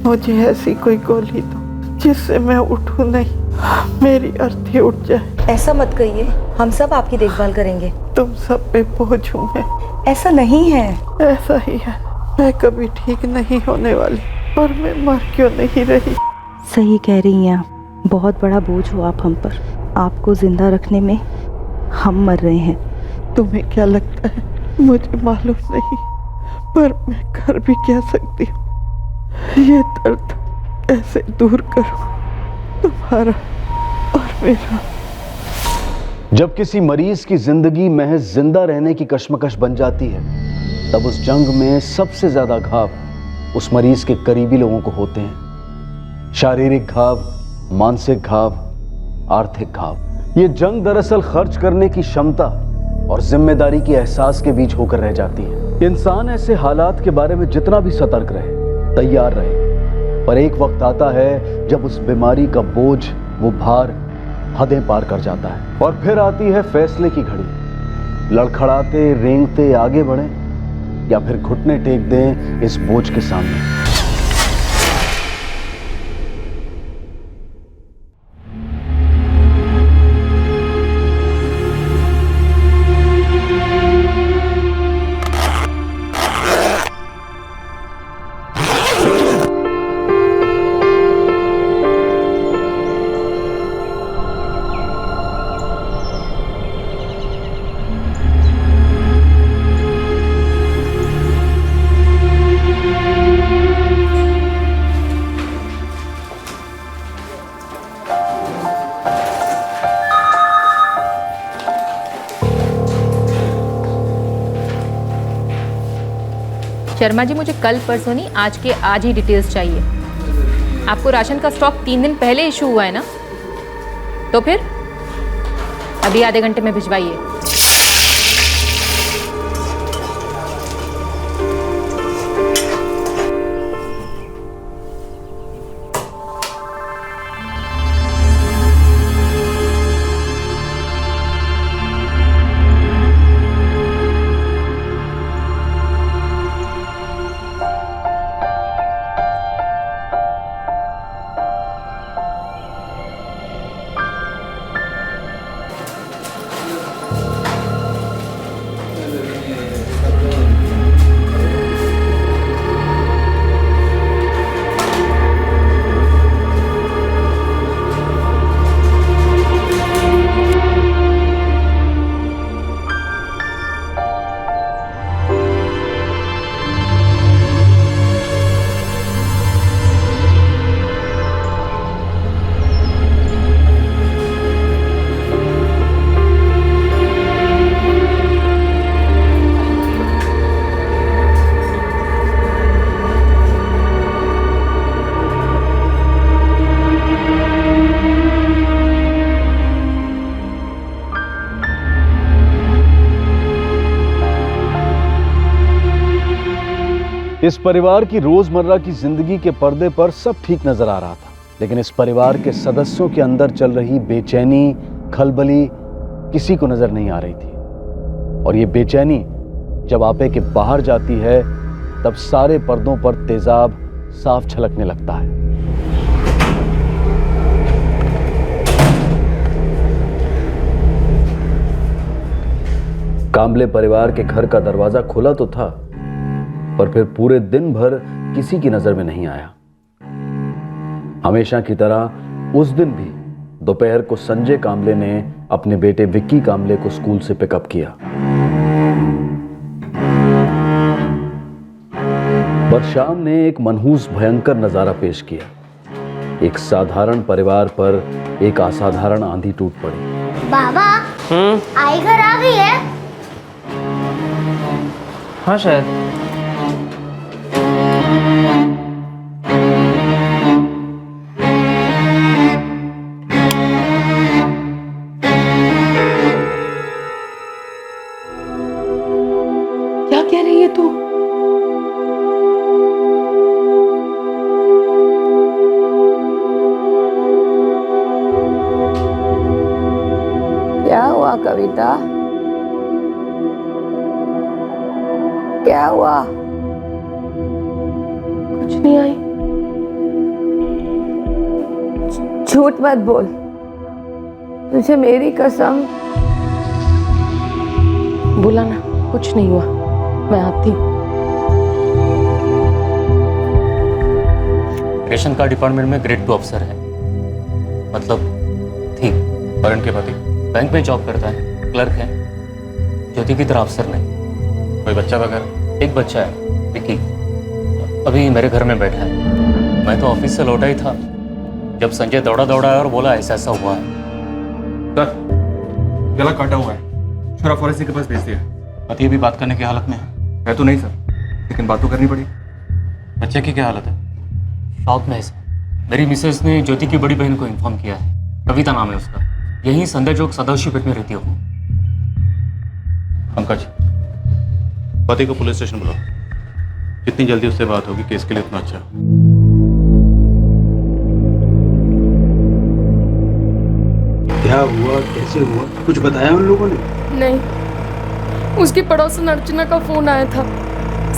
मुझे ऐसी कोई गोली दो जिससे मैं उठूं नहीं, मेरी अर्थी उठ जाए। ऐसा मत कहिए, हम सब आपकी देखभाल करेंगे। तुम सब पे बोझ हूं मैं। ऐसा नहीं है। ऐसा ही है, मैं कभी ठीक नहीं होने वाली, पर मैं मर क्यों नहीं रही। सही कह रही हैं आप, बहुत बड़ा बोझ हो आप हम पर। आपको जिंदा रखने में हम मर रहे हैं। तुम्हें क्या लगता है मुझे मालूम नहीं, पर मैं कर भी क्या सकती हूँ। ये दर्द कैसे दूर करूं, तुम्हारा और मेरा। जब किसी मरीज की जिंदगी महज जिंदा रहने की कश्मकश बन जाती है, तब उस जंग में सबसे ज्यादा घाव उस मरीज के करीबी लोगों को होते हैं। शारीरिक घाव, मानसिक घाव, आर्थिक घाव। ये जंग दरअसल खर्च करने की क्षमता और जिम्मेदारी के एहसास के बीच होकर रह जाती है। इंसान ऐसे हालात के बारे में जितना भी सतर्क रहे, तैयार रहे, पर एक वक्त आता है जब उस बीमारी का बोझ, वो भार हदें पार कर जाता है। और फिर आती है फैसले की घड़ी। लड़खड़ाते रेंगते आगे बढ़ें या फिर घुटने टेक दें इस बोझ के सामने। शर्मा जी, मुझे कल परसों नहीं, आज के आज ही डिटेल्स चाहिए। आपको राशन का स्टॉक 3 दिन पहले इशू हुआ है ना? तो फिर अभी आधे घंटे में भिजवाइए। इस परिवार की रोजमर्रा की जिंदगी के पर्दे पर सब ठीक नजर आ रहा था, लेकिन इस परिवार के सदस्यों के अंदर चल रही बेचैनी, खलबली किसी को नजर नहीं आ रही थी। और ये बेचैनी जब आपे के बाहर जाती है, तब सारे पर्दों पर तेजाब साफ छलकने लगता है। कांबले परिवार के घर का दरवाजा खुला तो था, पर फिर पूरे दिन भर किसी की नजर में नहीं आया। हमेशा की तरह उस दिन भी दोपहर को संजय कांबले ने अपने बेटे विक्की कांबले को स्कूल से पिकअप किया। पर शाम ने एक मनहूस भयंकर नजारा पेश किया। एक साधारण परिवार पर एक असाधारण आंधी टूट पड़ी। बाबा, आई घर आ गई है? हाँ शायद। क्या कह रही है तू? क्या हुआ कविता? क्या हुआ? कुछ नहीं आई। झूठ मत बोल, तुझे मेरी कसम। बोला ना, कुछ नहीं हुआ, मैं आती हूँ। रेशन कार्ड डिपार्टमेंट में ग्रेड 2 अफसर है, मतलब थी। वरुण के पति बैंक में जॉब करता है, क्लर्क है। ज्योति की तरह अफसर नहीं। कोई बच्चा वगैरह? एक बच्चा है, विक्की, अभी मेरे घर में बैठा है। मैं तो ऑफिस से लौटा ही था जब संजय दौड़ा और बोला ऐसा ऐसा हुआ है। सर, गला काटा हुआ है, छोरा फॉरेंसिक के पास भेज दिया। पति अभी बात करने की हालत में है तो नहीं सर, लेकिन बात तो करनी पड़ी। बच्चे की क्या हालत है? शॉक में है सर। मेरी मिसेस ने ज्योति की बड़ी बहन को इन्फॉर्म किया है, कविता नाम है उसका, यहीं संध्या चौक सदाशिवपेट में रहती हो। पंकज, पति को पुलिस स्टेशन बुलाओ, जितनी जल्दी उससे बात होगी केस के लिए उतना अच्छा। क्या हुआ, कैसे हुआ, कुछ बताया उन लोगों ने? नहीं, उसकी पड़ोसन अर्चना का फोन आया था।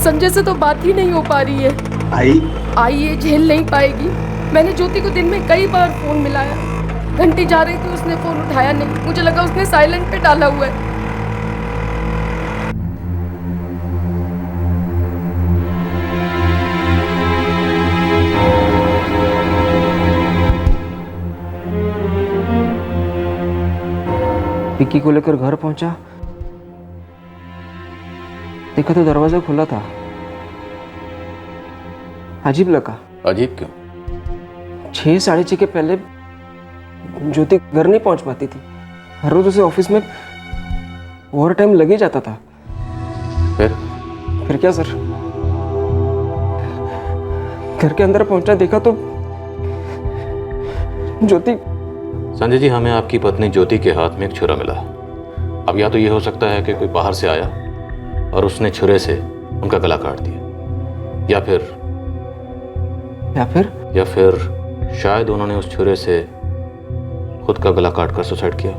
संजय से तो बात ही नहीं हो पा रही है। आई ये झेल नहीं पाएगी। मैंने ज्योति को दिन में कई बार फोन मिलाया, घंटी जा रही थी, उसने फोन उठाया नहीं। मुझे लगा उसने साइलेंट पे डाला हुआ है। विक्की को लेकर घर पहुंचा, देखा तो दरवाजा खुला था। अजीब लगा। अजीब क्यों? 6 साढ़े 6 के पहले ज्योति घर नहीं पहुंच पाती थी। हर रोज उसे ऑफिस में ओवर टाइम लग ही जाता था। फिर क्या सर, घर के अंदर पहुंचा, देखा तो ज्योति। संजय जी, हमें आपकी पत्नी ज्योति के हाथ में एक छुरा मिला। अब या तो ये हो सकता है कि कोई बाहर से आया और उसने छुरे से उनका गला काट दिया, या फिर शायद उन्होंने उस छुरे से खुद का गला काटकर सुसाइड किया।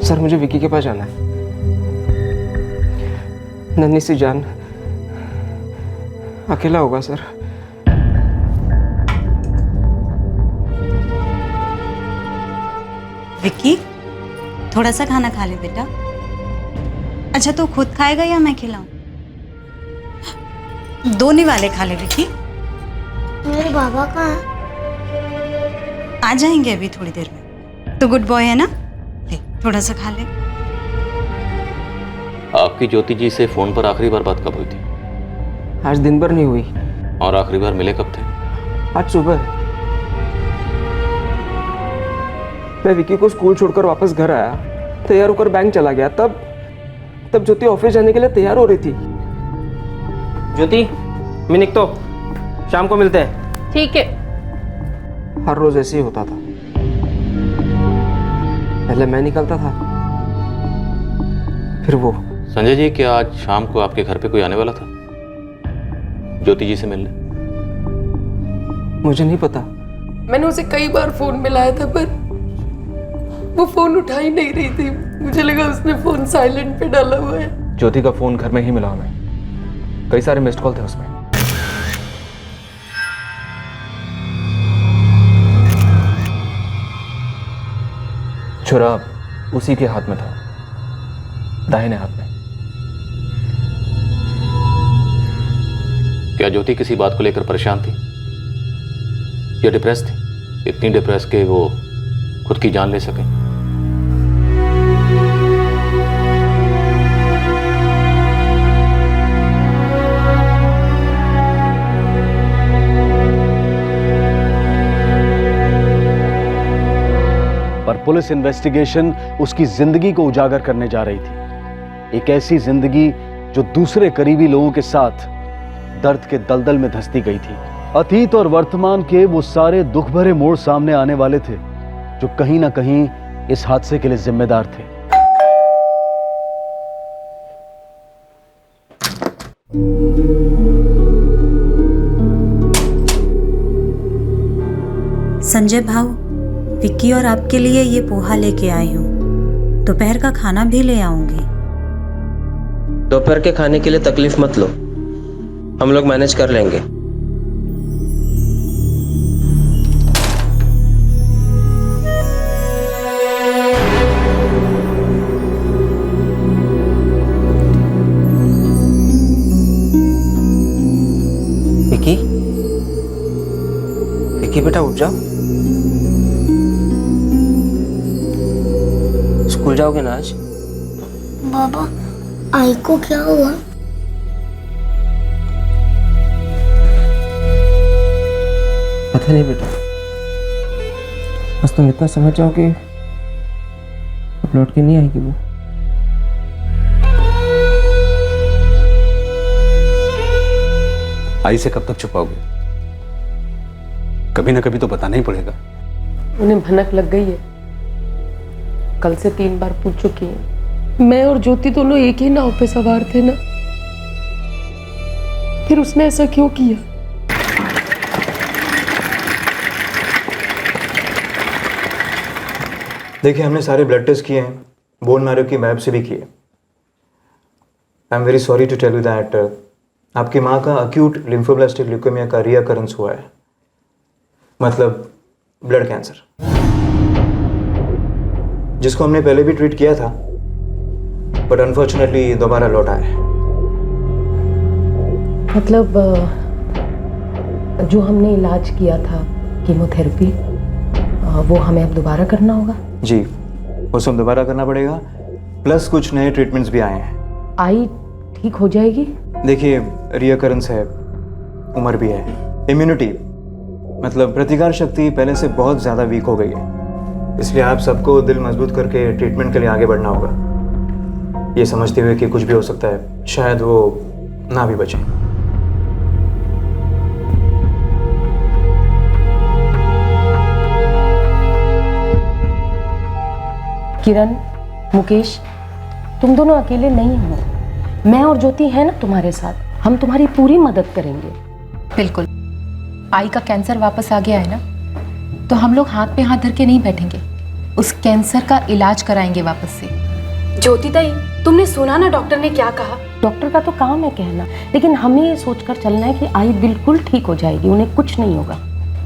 सर, मुझे विक्की के पास जाना है। नन्ही सी जान, अकेला होगा सर। विक्की, थोड़ा सा खाना खा ले बेटा। अच्छा, तू खुद खाएगा या मैं खिलाऊं? दोने वाले खा ले विक्की। मेरे बाबा कहाँ हैं? आ जाएंगे अभी थोड़ी देर में। तो गुड बॉय है ना, ले थोड़ा सा खा ले। आपकी ज्योति जी से फोन पर आखिरी बार बात कब हुई थी? आज दिन भर नहीं हुई। और आखिरी बार मिले कब थे? आज सुबह। मैं विक्की को स्कूल छोड़कर वापस घर आया, तैयार होकर बैंक चला गया। तब ज्योति ऑफिस जाने के लिए तैयार हो रही थी। ज्योति, मैं निकतो, शाम को मिलते हैं। ठीक है। हर रोज ऐसे ही होता था। पहले मैं निकलता था, फिर वो। संजय जी, क्या आज शाम को आपके घर पे कोई आने वाला था ज्योति जी से मिलने? मुझे नहीं पता। मैंने उसे कई बार फोन मिलाया था, पर वो फोन उठा ही नहीं रही थी। मुझे लगा उसने फोन साइलेंट पे डाला हुआ है। ज्योति का फोन घर में ही मिला हमें, कई सारे मिस्ड कॉल थे उसमें। छुरा उसी के हाथ में था, दाहिने हाथ में। क्या ज्योति किसी बात को लेकर परेशान थी या डिप्रेस थी? इतनी डिप्रेस के वो खुद की जान ले सके? पर पुलिस इन्वेस्टिगेशन उसकी जिंदगी को उजागर करने जा रही थी। एक ऐसी जिंदगी जो दूसरे करीबी लोगों के साथ दर्द के दलदल में धंसती गई थी। अतीत और वर्तमान के वो सारे दुख भरे मोड़ सामने आने वाले थे जो कहीं ना कहीं इस हादसे के लिए जिम्मेदार थे। संजय भाऊ, विक्की और आपके लिए ये पोहा लेके आई हूँ, दोपहर का खाना भी ले आऊंगी। दोपहर के खाने के लिए तकलीफ मत लो, हम लोग मैनेज कर लेंगे। विकी, विकी बेटा उठ जाओ। स्कूल जाओगे ना आज? बाबा, आई को क्या हुआ? पता नहीं बेटा, बस तुम इतना समझ जाओ कि अब लौट के नहीं आएगी वो। आई से कब तक छुपाओगे? कभी ना कभी तो बताना ही पड़ेगा। उन्हें भनक लग गई है, कल से 3 बार पूछ चुकी है। मैं और ज्योति दोनों एक ही नाव पे सवार थे ना, फिर उसने ऐसा क्यों किया? देखिए, हमने सारे ब्लड टेस्ट किए हैं, बोन मैरो की मैप से भी किए। I am very sorry to tell you that आपकी माँ का अक्यूट लिम्फोब्लास्टिक ल्यूकेमिया का रीअकरेंस हुआ है, मतलब ब्लड कैंसर, जिसको हमने पहले भी ट्रीट किया था, बट अनफॉर्चुनेटली दोबारा लौट आया है। मतलब जो हमने इलाज किया था, कीमोथेरेपी, वो हमें अब दोबारा करना होगा? जी, वो सब दोबारा करना पड़ेगा, प्लस कुछ नए ट्रीटमेंट्स भी आए हैं। आई ठीक हो जाएगी? देखिए, रीअकरेंस है, उम्र भी है, इम्यूनिटी मतलब प्रतिकार शक्ति पहले से बहुत ज़्यादा वीक हो गई है, इसलिए आप सबको दिल मजबूत करके ट्रीटमेंट के लिए आगे बढ़ना होगा, ये समझते हुए कि कुछ भी हो सकता है, शायद वो ना भी बचे। किरण, मुकेश, तुम दोनों अकेले नहीं हो, मैं और ज्योति है ना तुम्हारे साथ, हम तुम्हारी पूरी मदद करेंगे। बिल्कुल। आई का कैंसर वापस आ गया है ना, तो हम लोग हाथ पे हाथ धर के नहीं बैठेंगे, उस कैंसर का इलाज कराएंगे वापस से। ज्योति ताई, तुमने सुना ना डॉक्टर ने क्या कहा? डॉक्टर का तो काम है कहना, लेकिन हमें ये सोचकर चलना है कि आई बिल्कुल ठीक हो जाएगी, उन्हें कुछ नहीं होगा।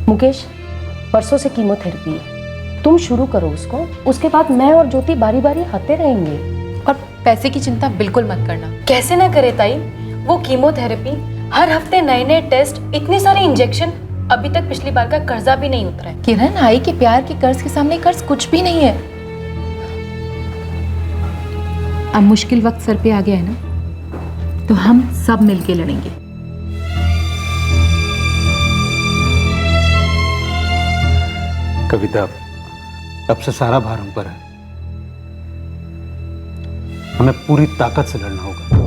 मुकेश, परसों से कीमोथेरेपी है, तुम शुरू करो उसको, उसके बाद मैं और ज्योति बारी बारी आते रहेंगे। और पैसे की चिंता बिल्कुल मत करना। कैसे ना करे ताई, वो कीमोथेरेपी, हर हफ्ते नए नए टेस्ट, इतने सारे इंजेक्शन, अभी तक पिछली बार का कर्जा भी नहीं उतरा है। किरण, आई के प्यार के कर्ज के सामने कर्ज कुछ भी नहीं है। अब मुश्किल वक्त सर पे आ गया है ना, तो हम सब मिलके लड़ेंगे। कविता, अब से सारा भार हम पर है, हमें पूरी ताकत से लड़ना होगा।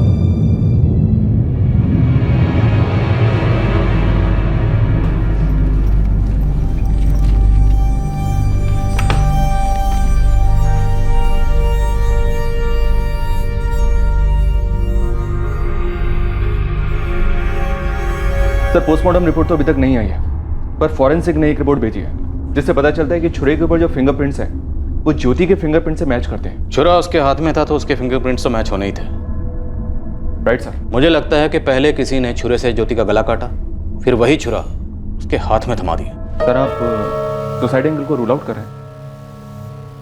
सर, पोस्टमार्टम रिपोर्ट तो अभी तक नहीं आई है, पर फॉरेंसिक ने एक रिपोर्ट भेजी है, जिससे पता चलता है कि छुरे के ऊपर जो फिंगरप्रिंट्स हैं वो ज्योति के फिंगरप्रिंट से मैच करते हैं। छुरा उसके हाथ में था तो उसके फिंगरप्रिंट्स तो मैच होने ही थे। Right sir. मुझे लगता है कि पहले किसी ने छुरे से ज्योति का गला काटा, फिर वही छुरा उसके हाथ में थमा दिया। सर, आप सुसाइड एंगल को रूल आउट कर रहे हैं?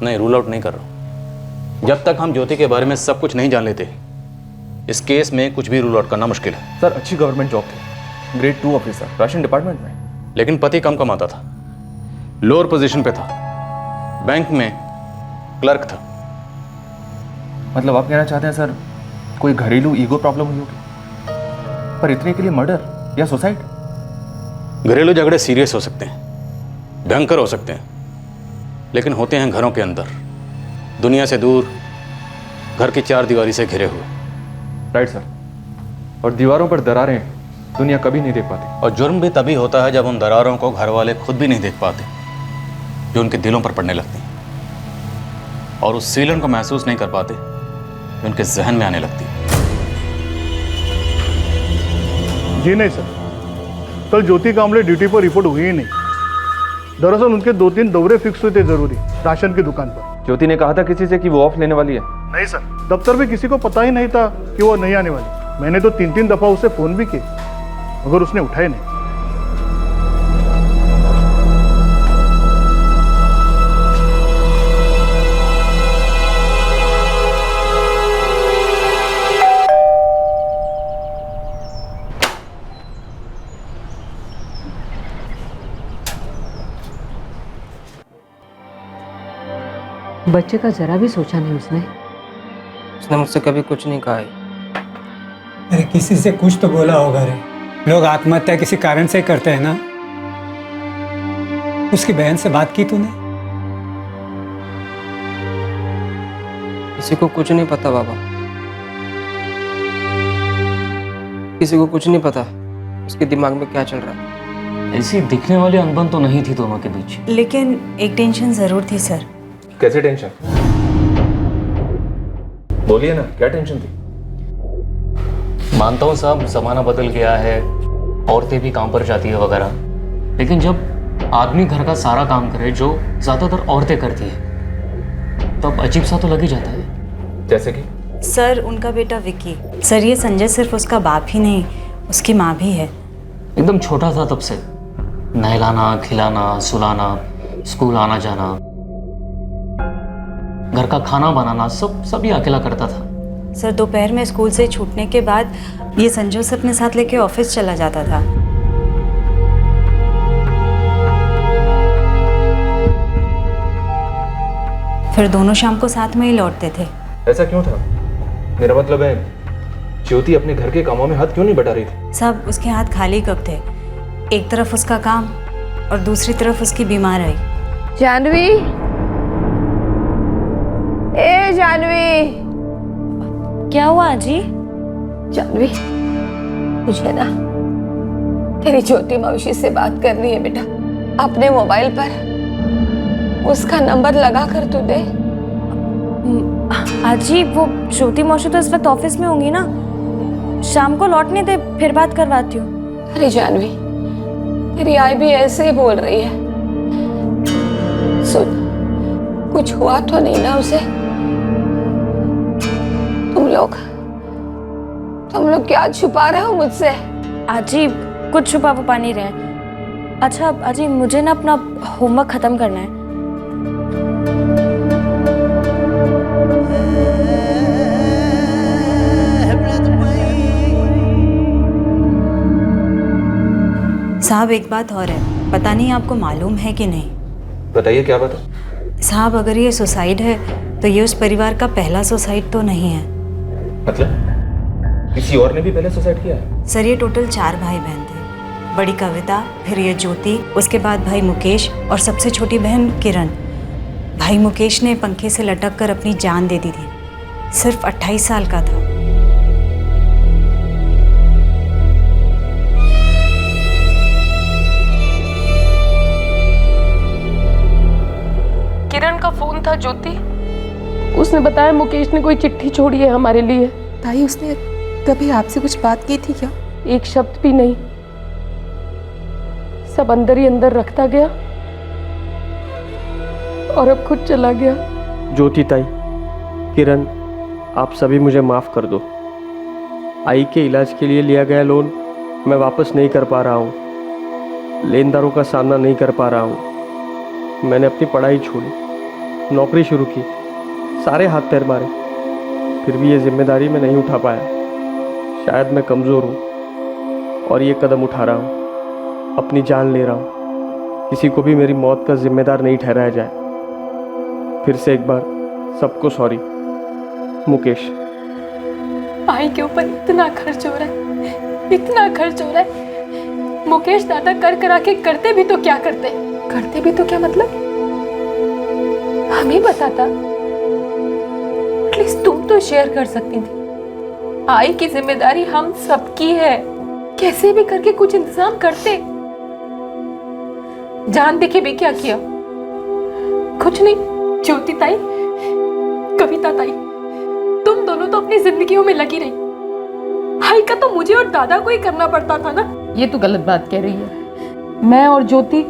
नहीं, रूल आउट नहीं कर रहा। जब तक हम ज्योति के बारे में सब कुछ नहीं जान लेते, इस केस में कुछ भी रूल आउट करना मुश्किल है। सर, अच्छी गवर्नमेंट जॉब थी, ग्रेड 2 ऑफिसर, राशन डिपार्टमेंट में, लेकिन पति कम कमाता था, लोअर पोजीशन पे था, बैंक में क्लर्क था। मतलब आप कहना चाहते हैं सर, कोई घरेलू ईगो प्रॉब्लम हुई होगी, पर इतने के लिए मर्डर या सुसाइड? घरेलू झगड़े सीरियस हो सकते हैं, भयंकर हो सकते हैं, लेकिन होते हैं घरों के अंदर, दुनिया से दूर, घर की 4 दीवारी से घिरे हुए। Right sir. और दीवारों पर दरारें दुनिया कभी नहीं देख पाती। और जुर्म भी तभी होता है जब उन दरारों को घर वाले खुद भी नहीं देख पाते, जो उनके दिलों पर पड़ने लगती हैं, और उस सीलन को महसूस नहीं कर पाते जो उनके जहन में आने लगती है। जी नहीं सर, कल ज्योति कामले ड्यूटी पर रिपोर्ट हुई ही नहीं। दरअसल उनके 2-3 दौरे फिक्स हुए थे जरूरी, राशन की दुकान पर। ज्योति ने कहा था किसी से कि वो ऑफ लेने वाली है। नहीं सर, दफ्तर में किसी को पता ही नहीं था कि वो नहीं आने वाली। मैंने तो 3-3 दफा उसे फोन भी किए मगर उसने उठाए नहीं। बच्चे का जरा भी सोचा नहीं उसने। उसने मुझसे कभी कुछ नहीं कहा है। अरे किसी से कुछ तो बोला होगा रे। लोग आत्महत्या किसी कारण से करते हैं ना। उसकी बहन से बात की तूने? किसी को कुछ नहीं पता बाबा, किसी को कुछ नहीं पता उसके दिमाग में क्या चल रहा है। ऐसी दिखने वाली अनबन तो नहीं थी दोनों के बीच। लेकिन एक टेंशन जरूर थी सर। कैसे टेंशन? बोलिए ना, क्या टेंशन थी? मानता हूँ साहब, जमाना बदल गया है, औरतें भी काम पर जाती है वगैरह, लेकिन जब आदमी घर का सारा काम करे जो ज्यादातर औरतें करती है तब अजीब सा तो लग ही जाता है। जैसे कि? सर उनका बेटा विकी। सर ये संजय सिर्फ उसका बाप ही नहीं, उसकी माँ भी है। एकदम छोटा था तब से, नहलाना, खिलाना, सुलाना, स्कूल आना जाना, घर का खाना बनाना, सब ये अकेला करता था। सर दोपहर में स्कूल से छूटने के बाद ये संजय से अपने साथ लेके ऑफिस चला जाता था। फिर दोनों शाम को साथ में ही लौटते थे। ऐसा क्यों था? मेरा मतलब है ज्योति अपने घर के कामों में हाथ क्यों नहीं बटा रही थी? सब उसके हाथ खाली कब थे। एक तरफ उसका काम और दूसरी तरफ उसकी बीमार आई। जानवी, ए जानवी। क्या हुआ जी? जानवी, मुझे ना तेरी ज्योति मौसी से बात करनी है बेटा। अपने मोबाइल पर उसका नंबर लगा कर तू दे। आजी वो ज्योति मौसी तो इस वक्त ऑफिस में होंगी ना, शाम को लौटने दे फिर बात करवाती हूँ। अरे जानवी, तेरी आई भी ऐसे ही बोल रही है। सुन, कुछ हुआ तो नहीं ना उसे? तुम लोग क्या छुपा रहे हो मुझसे? आजी कुछ छुपा वुपा नहीं रहे। अच्छा आजी मुझे ना अपना होमवर्क खत्म करना है। साहब एक बात और है, पता नहीं आपको मालूम है कि नहीं। बताइए, क्या बात है? साहब अगर ये सुसाइड है तो ये उस परिवार का पहला सुसाइड तो नहीं है। मतलब किसी और ने भी पहले सुसाइड किया है? सर ये टोटल 4 भाई बहन थे। बड़ी कविता, फिर ये ज्योति, उसके बाद भाई मुकेश और सबसे छोटी बहन किरण। भाई मुकेश ने पंखे से लटक कर अपनी जान दे दी थी। सिर्फ 28 साल का था। किरण का फोन था ज्योति। उसने बताया मुकेश ने कोई चिट्ठी छोड़ी है हमारे लिए। ताई उसने कभी आपसे कुछ बात की थी क्या? एक शब्द भी नहीं, सब अंदर ही अंदर रखता गया और अब खुद चला गया। ज्योति ताई, किरण, आप सभी मुझे माफ कर दो। आई के इलाज के लिए लिया गया लोन मैं वापस नहीं कर पा रहा हूँ। लेनदारों का सामना नहीं कर पा रहा हूँ। मैंने अपनी पढ़ाई छोड़ी, नौकरी शुरू की, सारे हाथ पैर मारे, फिर भी ये जिम्मेदारी मैं नहीं उठा पाया। शायद मैं कमज़ोर हूँ और ये कदम उठा रहा हूँ, अपनी जान ले रहा हूँ। किसी को भी मेरी मौत का जिम्मेदार नहीं ठहराया जाए। फिर से एक बार सबको सॉरी। मुकेश। आई के ऊपर इतना खर्च हो रहा है, इतना खर्च हो रहा है। मुकेश दादा कर करा के करते भी तो क्या करते? करते भी तो क्या मतलब? हमें बताता, एटलीस्ट तुम तो शेयर कर सकती थी। आई की जिम्मेदारी हम सबकी है, कैसे भी करके कुछ इंतजाम करते। जान देखे भी क्या किया? कुछ नहीं। ज्योति ताई, कविता ताई, तुम दोनों तो अपनी जिंदगियों में लगी रही। आई का तो मुझे और दादा को ही करना पड़ता था ना। ये तो गलत बात कह रही है। मैं और ज्योति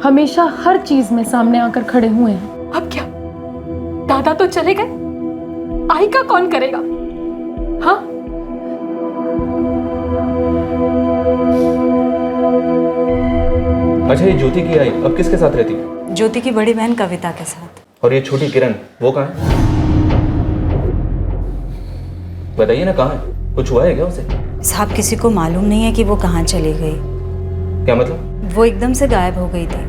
हमेशा हर चीज में सामने आकर खड़े हुए हैं। अब क्या? दादा तो चले गए, आई का कौन करेगा? हाँ, अच्छा, ये ज्योति की आई अब किसके साथ रहती है? ज्योति की बड़ी बहन कविता के साथ। और ये छोटी किरण, वो कहाँ है? बताइए ना, कहाँ है? कुछ हुआ है क्या उसे? साहब, किसी को मालूम नहीं है कि वो कहाँ चली गई। क्या मतलब? वो एकदम से गायब हो गई थी।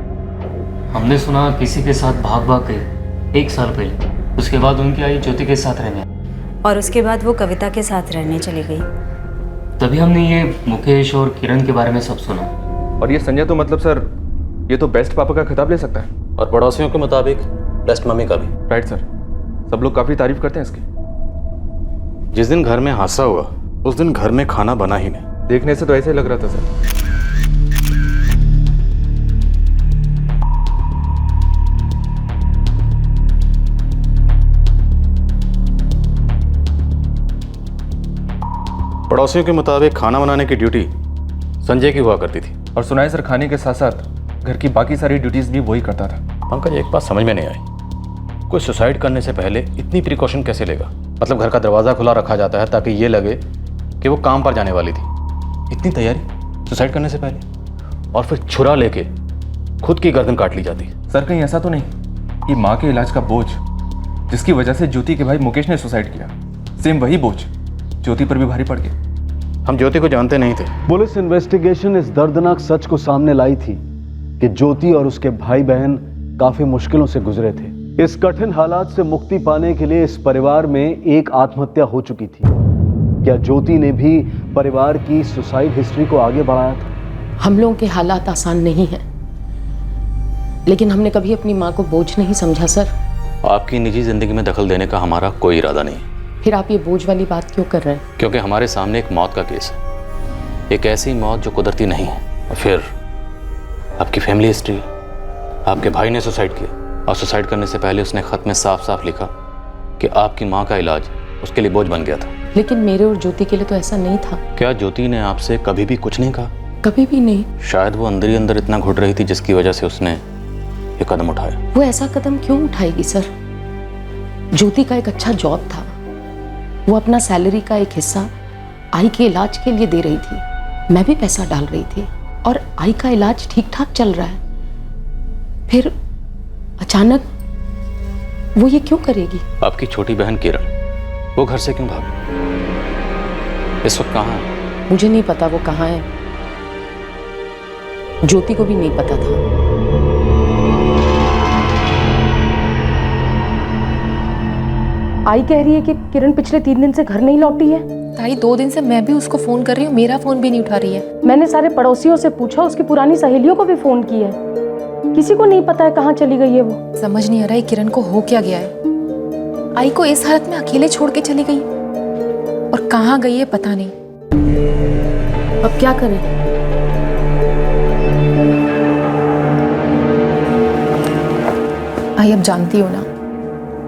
हमने सुना किसी के साथ भाग गई 1 साल पहले। उसके बाद उनकी आई ज्योति के साथ रहने, और उसके बाद वो कविता के साथ रहने चली गई। तभी हमने ये मुकेश और किरण के बारे में सब सुना। और ये संजय तो मतलब सर, ये तो बेस्ट पापा का खिताब ले सकता है। और पड़ोसियों के मुताबिक बेस्ट मम्मी का भी। राइट सर, सब लोग काफी तारीफ करते हैं इसकी। जिस दिन घर में हादसा हुआ उस दिन घर में खाना बना ही नहीं। देखने से तो ऐसे ही लग रहा था सर। पड़ोसियों के मुताबिक खाना बनाने की ड्यूटी संजय की हुआ करती थी। और सुना है सर, खाने के साथ साथ घर की बाकी सारी ड्यूटीज भी वही करता था। पंकज, एक बात समझ में नहीं आई, कोई सुसाइड करने से पहले इतनी प्रिकॉशन कैसे लेगा? मतलब घर का दरवाज़ा खुला रखा जाता है ताकि ये लगे कि वो काम पर जाने वाली थी। इतनी तैयारी सुसाइड करने से पहले, और फिर छुरा लेके खुद की गर्दन काट ली जाती। सर, कहीं ऐसा तो नहीं कि माँ के इलाज का बोझ जिसकी वजह से ज्योति के भाई मुकेश ने सुसाइड किया, सेम वही बोझ ज्योति पर भी भारी पड़ गया? हम ज्योति को जानते नहीं थे। पुलिस इन्वेस्टिगेशन इस दर्दनाक सच को सामने लाई थी कि ज्योति और उसके भाई बहन काफी मुश्किलों से गुजरे थे। इस कठिन हालात से मुक्ति पाने के लिए इस परिवार में एक आत्महत्या हो चुकी थी। क्या ज्योति ने भी परिवार की सुसाइड हिस्ट्री को आगे बढ़ाया था? हम लोगों के हालात आसान नहीं हैं, लेकिन हमने कभी अपनी माँ को बोझ नहीं समझा सर। आपकी निजी जिंदगी में दखल देने का हमारा कोई इरादा नहीं। फिर आप ये बोझ वाली बात क्यों कर रहे हैं? क्योंकि हमारे सामने एक मौत का केस है, एक ऐसी मौत जो कुदरती नहीं है। और फिर आपकी फैमिली हिस्ट्री, आपके भाई ने सुसाइड किया, और सुसाइड करने से पहले उसने खत में साफ साफ लिखा कि आपकी माँ का इलाज उसके लिए बोझ बन गया था। लेकिन मेरे और ज्योति के लिए तो ऐसा नहीं था। क्या ज्योति ने आपसे कभी भी कुछ नहीं कहा? कभी भी नहीं। शायद वो अंदर ही अंदर इतना घुट रही थी जिसकी वजह से उसने ये कदम उठाया। वो ऐसा कदम क्यों उठाएगी सर? ज्योति का एक अच्छा जॉब था, वो अपना सैलरी का एक हिस्सा आई के इलाज के लिए दे रही थी, मैं भी पैसा डाल रही थी, और आई का इलाज ठीक ठाक चल रहा है। फिर अचानक वो ये क्यों करेगी? आपकी छोटी बहन किरण, वो घर से क्यों भागी? इस वक्त कहाँ है? मुझे नहीं पता वो कहाँ है, ज्योति को भी नहीं पता था। आई कह रही है कि किरण पिछले 3 दिन से घर नहीं लौटी है। ताई 2 दिन से मैं भी उसको फोन कर रही हूँ, मेरा फोन भी नहीं उठा रही है। मैंने सारे पड़ोसियों से पूछा, उसकी पुरानी सहेलियों को भी फोन किया है, किसी को नहीं पता है कहाँ चली गई है वो। समझ नहीं आ रहा है किरण को हो क्या गया है। आई को इस हालत में अकेले छोड़ के चली गई, और कहाँ गई है पता नहीं। अब क्या करें? आई अब जानती हो ना,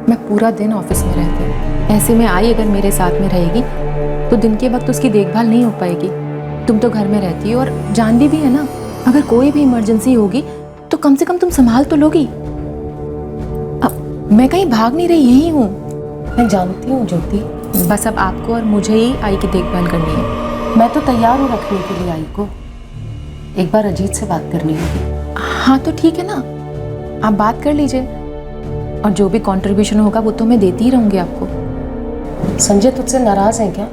मैं पूरा दिन ऑफिस में रहती हूँ। ऐसे में आई अगर मेरे साथ में रहेगी तो दिन के वक्त उसकी देखभाल नहीं हो पाएगी। तुम तो घर में रहती हो और जानती भी है ना, अगर कोई भी इमरजेंसी होगी तो कम से कम तुम संभाल तो लोगी। अब मैं कहीं भाग नहीं रही, यही हूँ। मैं जानती हूँ ज्योति, बस अब आपको और मुझे ही आई की देखभाल करनी है। मैं तो तैयार हूँ रखने के लिए आई को। एक बार अजीत से बात करनी होगी। हाँ तो ठीक है ना, आप बात कर लीजिए, और जो भी कंट्रीब्यूशन होगा वो तो मैं देती ही रहूंगी आपको। संजय तुझसे नाराज है क्या?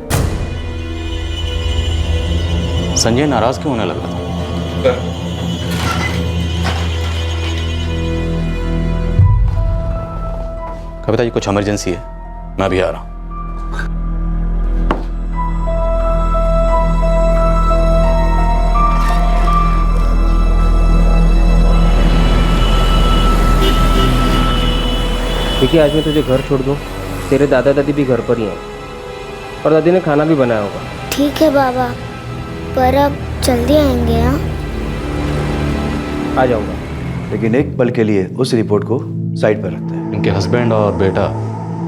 संजय नाराज क्यों होने लगा था? कविता जी, कुछ इमरजेंसी है, मैं अभी आ रहा हूं। देखिए, आज मैं तुझे घर छोड़ दूँ, तेरे दादा दादी भी घर पर ही हैं, और दादी ने खाना भी बनाया होगा। ठीक है बाबा, पर अब जल्दी आएंगे? हाँ, आ जाऊंगा। लेकिन एक पल के लिए उस रिपोर्ट को साइड पर रखते हैं। इनके हस्बैंड और बेटा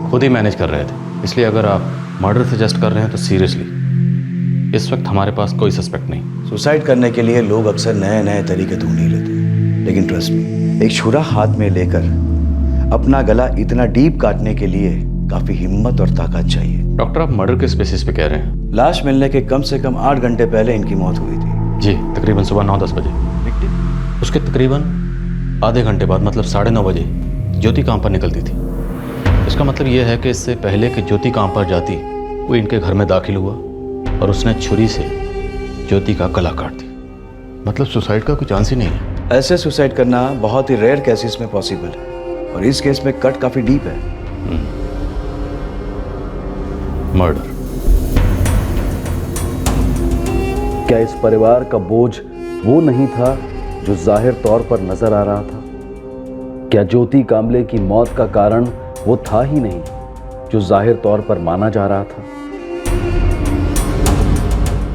खुद ही मैनेज कर रहे थे, इसलिए अगर आप मर्डर सजेस्ट कर रहे हैं तो सीरियसली इस वक्त हमारे पास कोई सस्पेक्ट नहीं। सुसाइड करने के लिए लोग अक्सर नए नए तरीके ढूंढ ही लेते हैं, लेकिन ट्रस्ट मी, एक छुरा हाथ में लेकर अपना गला इतना डीप काटने के लिए काफी हिम्मत और ताकत चाहिए। डॉक्टर, आप मर्डर किस बेसिस पे कह रहे हैं? लाश मिलने के कम से कम 8 घंटे पहले इनकी मौत हुई थी। जी, तकरीबन सुबह 9-10 बजे। उसके तकरीबन आधे घंटे बाद, मतलब 9:30 बजे ज्योति काम पर निकलती थी। इसका मतलब यह है कि इससे पहले कि ज्योति काम पर जाती, वो इनके घर में दाखिल हुआ और उसने छुरी से ज्योति का गला काट दिया। मतलब सुसाइड का कोई चांस ही नहीं है। ऐसे सुसाइड करना बहुत ही रेयर केसेस में पॉसिबल है और इस केस में कट काफी डीप है। मर्डर। क्या इस परिवार का बोझ वो नहीं था जो जाहिर तौर पर नजर आ रहा था? क्या ज्योति कांबले की मौत का कारण वो था ही नहीं जो जाहिर तौर पर माना जा रहा था?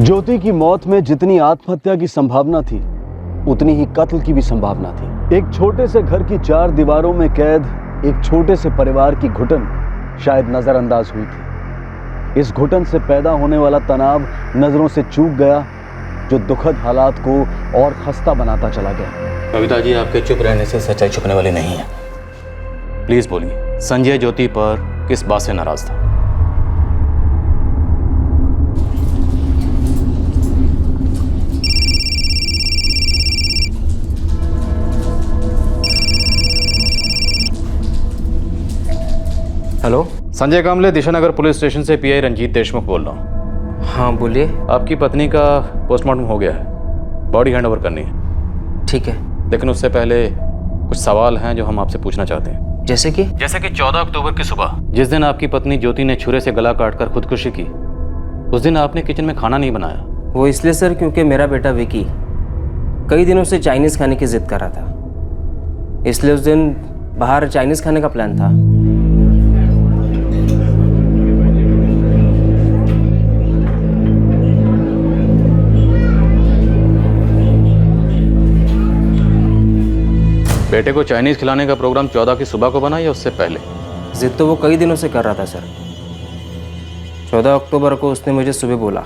ज्योति की मौत में जितनी आत्महत्या की संभावना थी, उतनी ही कत्ल की भी संभावना थी। एक छोटे से घर की 4 दीवारों में कैद एक छोटे से परिवार की घुटन शायद नजरअंदाज हुई थी। इस घुटन से पैदा होने वाला तनाव नजरों से चूक गया, जो दुखद हालात को और खस्ता बनाता चला गया। कविता जी, आपके चुप रहने से सच्चाई छुपने वाली नहीं है। प्लीज बोलिए, संजय ज्योति पर किस बात से नाराज था? Hello, Sanjay Kamble, Dishanagar police station से पीआई रंजीत देशमुख बोल रहा हूँ। हाँ बोलिए। आपकी पत्नी का पोस्टमार्टम हो गया है, बॉडी हैंड ओवर करनी है। ठीक है, लेकिन उससे पहले कुछ सवाल हैं जो हम आपसे पूछना चाहते हैं। जैसे कि 14 अक्टूबर की सुबह, जिस दिन आपकी पत्नी ज्योति ने छुरे से गला काटकर खुदकुशी की, उस दिन आपने किचन में खाना नहीं बनाया। वो इसलिए सर क्योंकि मेरा बेटा विकी कई दिनों से चाइनीज़ खाने की जिद कर रहा था, इसलिए उस दिन बाहर चाइनीज़ खाने का प्लान था। बेटे को चाइनीज खिलाने का प्रोग्राम 14 की सुबह को बना या उससे पहले? जिद तो वो कई दिनों से कर रहा था सर। 14 अक्टूबर को उसने मुझे सुबह बोला,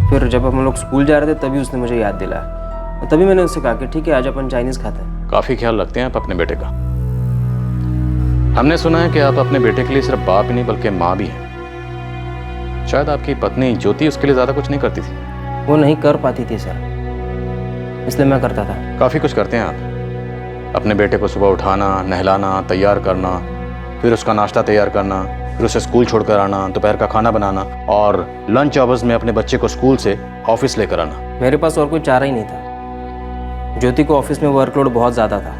फिर जब हम लोग स्कूल जा रहे थे तभी उसने मुझे याद दिलाया, तभी मैंने उससे कहा कि ठीक है आज अपन चाइनीज़ खाते हैं। काफ़ी ख्याल रखते हैं आप अपने बेटे का। हमने सुना है कि आप अपने बेटे के लिए सिर्फ बाप ही नहीं बल्कि माँ भी हैं। शायद आपकी पत्नी ज्योति उसके लिए ज़्यादा कुछ नहीं करती थी। वो नहीं कर पाती थी सर, इसलिए मैं करता था। काफ़ी कुछ करते हैं आप। अपने बेटे को सुबह उठाना, नहलाना, तैयार करना, फिर उसका नाश्ता तैयार करना, फिर उसे स्कूल छोड़कर आना, दोपहर का खाना बनाना और लंच आवर्स में अपने बच्चे को स्कूल से ऑफिस लेकर आना। मेरे पास और कोई चारा ही नहीं था। ज्योति को ऑफिस में वर्कलोड बहुत ज़्यादा था,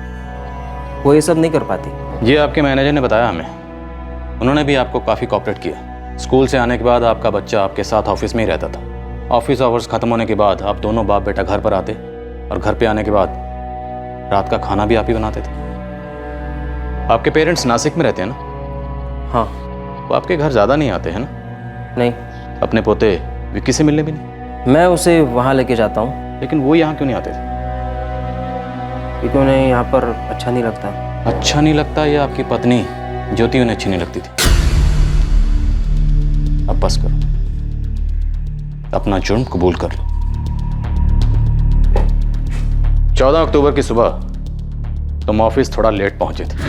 वो ये सब नहीं कर पाती। ये आपके मैनेजर ने बताया हमें। उन्होंने भी आपको काफ़ी कोऑपरेट किया। स्कूल से आने के बाद आपका बच्चा आपके साथ ऑफिस में ही रहता था। ऑफिस आवर्स ख़त्म होने के बाद आप दोनों बाप बेटा घर पर आते और घर पे आने के बाद रात का खाना भी आप ही बनाते थे। आपके पेरेंट्स नासिक में रहते हैं ना? हाँ। वो आपके घर ज़्यादा नहीं आते हैं ना? नहीं। अपने पोते विक्की से मिलने भी नहीं? मैं उसे वहाँ लेके जाता हूँ। लेकिन वो यहाँ क्यों नहीं आते थे? क्योंकि उन्हें यहाँ पर अच्छा नहीं लगता। अच्छा नहीं लगता या आपकी पत्नी ज्योति उन्हें अच्छी नहीं लगती थी? अब बस करो, अपना जुर्म कबूल कर लो। 14 अक्टूबर की सुबह तुम ऑफिस थोड़ा लेट पहुंचे थे।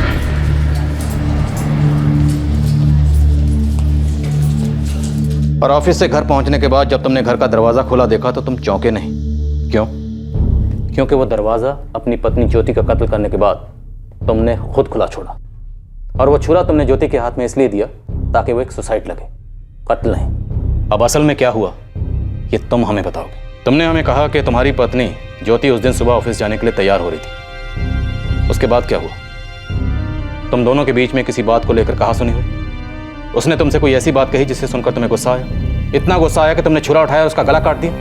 और ऑफिस से घर पहुंचने के बाद जब तुमने घर का दरवाजा खोला देखा तो तुम चौंके नहीं। क्यों? क्योंकि वो दरवाजा अपनी पत्नी ज्योति का कत्ल करने के बाद तुमने खुद खुला छोड़ा और वो छुरा तुमने ज्योति के हाथ में इसलिए दिया ताकि वो एक सुसाइड लगे, कत्ल नहीं। अब असल में क्या हुआ ये तुम हमें बताओगे। तुमने हमें कहा कि तुम्हारी पत्नी ज्योति उस दिन सुबह ऑफिस जाने के लिए तैयार हो रही थी। उसके बाद क्या हुआ? तुम दोनों के बीच में किसी बात को लेकर कहासुनी हुई? उसने तुमसे कोई ऐसी बात कही जिससे सुनकर तुम्हें गुस्सा आया? इतना गुस्सा आया कि तुमने छुरा उठाया और उसका गला काट दिया?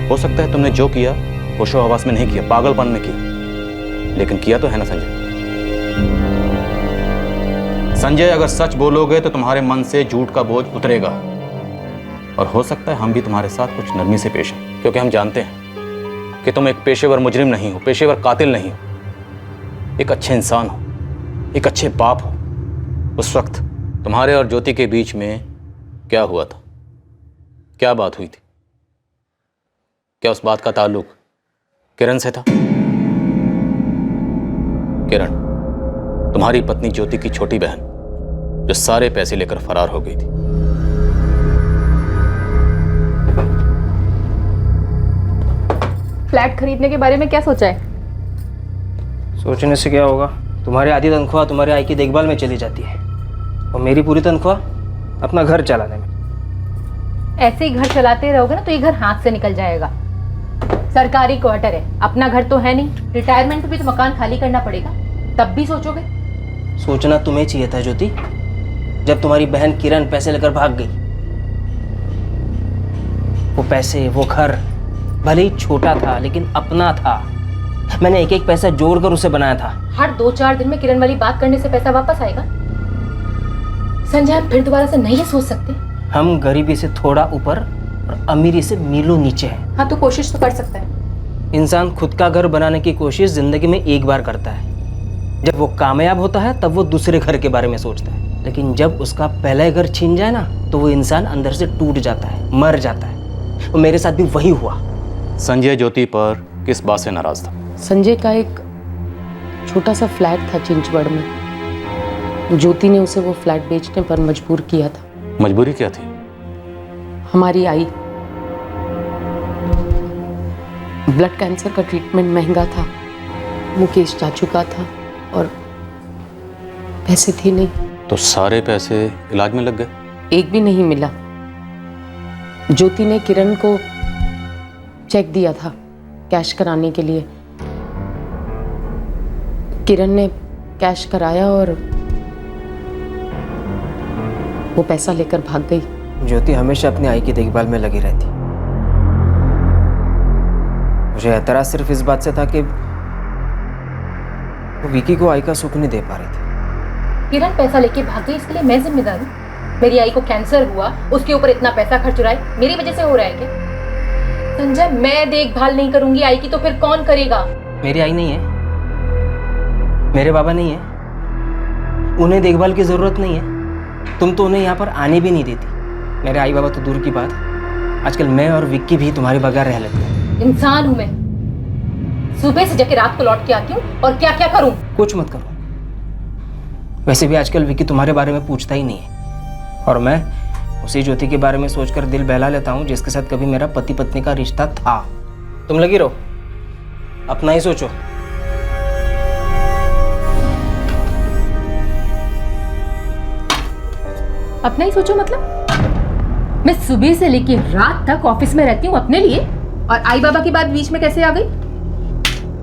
हो सकता है तुमने जो किया होशो हवास में नहीं किया, पागलपन में किया, लेकिन किया तो है ना संजय? संजय, अगर सच बोलोगे तो तुम्हारे मन से झूठ का बोझ उतरेगा और हो सकता है हम भी तुम्हारे साथ कुछ नरमी से पेश हैं, क्योंकि हम जानते हैं कि तुम एक पेशेवर मुजरिम नहीं हो, पेशेवर कातिल नहीं हो, एक अच्छे इंसान हो, एक अच्छे बाप हो। उस वक्त तुम्हारे और ज्योति के बीच में क्या हुआ था? क्या बात हुई थी? क्या उस बात का ताल्लुक किरण से था? किरण, तुम्हारी पत्नी ज्योति की छोटी बहन जो सारे पैसे लेकर फरार हो गई थी। फ्लैट खरीदने के बारे में क्या सोचा है? सोचने से क्या होगा, तुम्हारी आधी तनख्वाह तुम्हारी आई की देखभाल में चली जाती है और मेरी पूरी तनख्वाह अपना घर चलाने में। ऐसे ही घर चलाते रहोगे ना तो ये घर हाथ से निकल जाएगा। सरकारी क्वार्टर है, अपना घर तो है नहीं। रिटायरमेंट पे भी तो मकान खाली करना पड़ेगा, तब भी सोचोगे? सोचना तुम्हें चाहिए था ज्योति, जब तुम्हारी बहन किरण पैसे लेकर भाग गई। वो पैसे, वो घर भले ही छोटा था लेकिन अपना था। मैंने एक एक पैसा जोड़कर उसे बनाया था। हर 2-4 दिन में किरण वाली बात करने से पैसा वापस आएगा? संजय, आप फिर दोबारा से नहीं सोच सकते? हम गरीबी से थोड़ा ऊपर और अमीरी से मीलों नीचे हैं। हाँ, तो कोशिश तो कर सकता है। इंसान खुद का घर बनाने की कोशिश जिंदगी में एक बार करता है। जब वो कामयाब होता है तब वो दूसरे घर के बारे में सोचता है, लेकिन जब उसका पहला घर छीन जाए ना तो वो इंसान अंदर से टूट जाता है, मर जाता है। और मेरे साथ भी वही हुआ। संजय ज्योति पर किस बात से नाराज था? संजय का एक छोटा सा फ्लैट था चिंचवड़ में। ज्योति ने उसे वो फ्लैट बेचने पर मजबूर किया था। मजबूरी क्या थी? हमारी आई, ब्लड कैंसर का ट्रीटमेंट महंगा था, मुकेश जा चुका था और पैसे थे नहीं। तो सारे पैसे इलाज में लग गए? एक भी नहीं मिला। ज्योति ने किरण को चेक दिया था कैश कराने के लिए। किरण ने कैश कराया और वो पैसा लेकर भाग गई। ज्योति हमेशा अपनी आई की देखभाल में लगी रहती। मुझे एतराज सिर्फ इस बात से था कि वो विकी को आई का सुख नहीं दे पा रही थी। किरण पैसा लेके भाग गई, इसके लिए मैं जिम्मेदार हूँ? मेरी आई को कैंसर हुआ, उसके ऊपर इतना पैसा खर्च हो रहा है, मेरी वजह से हो रहा है क्या? संजय, मैं देखभाल नहीं करूंगी आई की तो फिर कौन करेगा? मेरी आई नहीं है, मेरे बाबा नहीं है, उन्हें देखभाल की जरूरत नहीं है। तुम तो उन्हें यहाँ पर आने भी नहीं देती। मेरे आई बाबा तो दूर की बात, आजकल मैं और विक्की भी तुम्हारे बगैर रह लेते हैं। इंसान हूं मैं, सुबह से जाके रात को लौट के आती हूँ और क्या क्या करूं? कुछ मत करो। वैसे भी आजकल विक्की तुम्हारे बारे में पूछता ही नहीं है और मैं उसी ज्योति के बारे में सोचकर दिल बहला लेता हूँ जिसके साथ कभी मेरा पति पत्नी का रिश्ता था। तुम लगी रहो, अपना ही सोचो। अपना ही सोचो मतलब? मैं सुबह से लेके रात तक ऑफिस में रहती हूँ अपने लिए, और आई बाबा की बात बीच में कैसे आ गई?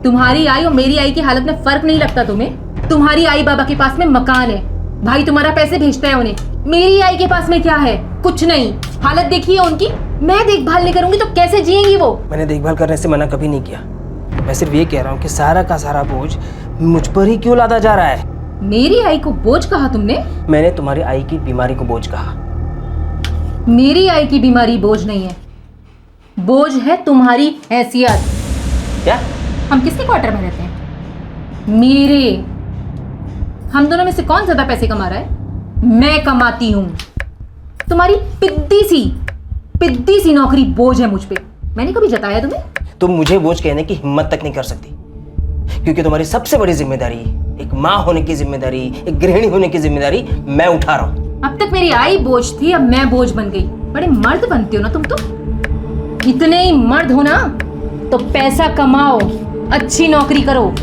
तुम्हारी आई और मेरी आई की हालत में फर्क नहीं लगता तुम्हें? तुम्हारी आई बाबा के पास में मकान है, भाई तुम्हारा पैसे भेजता है उन्हें। मेरी आई के पास में क्या है? कुछ नहीं। हालत देखिए उनकी। मैं देखभाल नहीं करूंगी तो कैसे जिएंगी वो? मैंने देखभाल करने से मना कभी नहीं किया। मैं सिर्फ ये कह रहा हूँ कि सारा का सारा बोझ मुझ पर ही क्यों लादा जा रहा है? मेरी आई को बोझ कहा तुमने? मैंने तुम्हारी आई की बीमारी को बोझ कहा। मेरी आई की बीमारी बोझ नहीं है, बोझ है तुम्हारी हैसियत। क्या? हम किसके क्वार्टर में रहते हैं? मेरे। हम दोनों में से कौन ज्यादा पैसे कमा रहा है? मैं कमाती हूँ। तुम्हारी पिद्दी सी नौकरी बोझ है मुझ पे। मैंने कभी जताया तुम्हें? तुम मुझे बोझ कहने की हिम्मत तक नहीं कर सकती, क्योंकि तुम्हारी सबसे बड़ी जिम्मेदारी, एक माँ होने की जिम्मेदारी, एक गृहिणी होने की जिम्मेदारी मैं उठा रहा हूँ। अब तक मेरी आई बोझ थी, अब मैं बोझ बन गई। बड़े मर्द बनते हो ना तुम तो। इतने ही मर्द हो ना तो पैसा कमाओ, अच्छी नौकरी करो,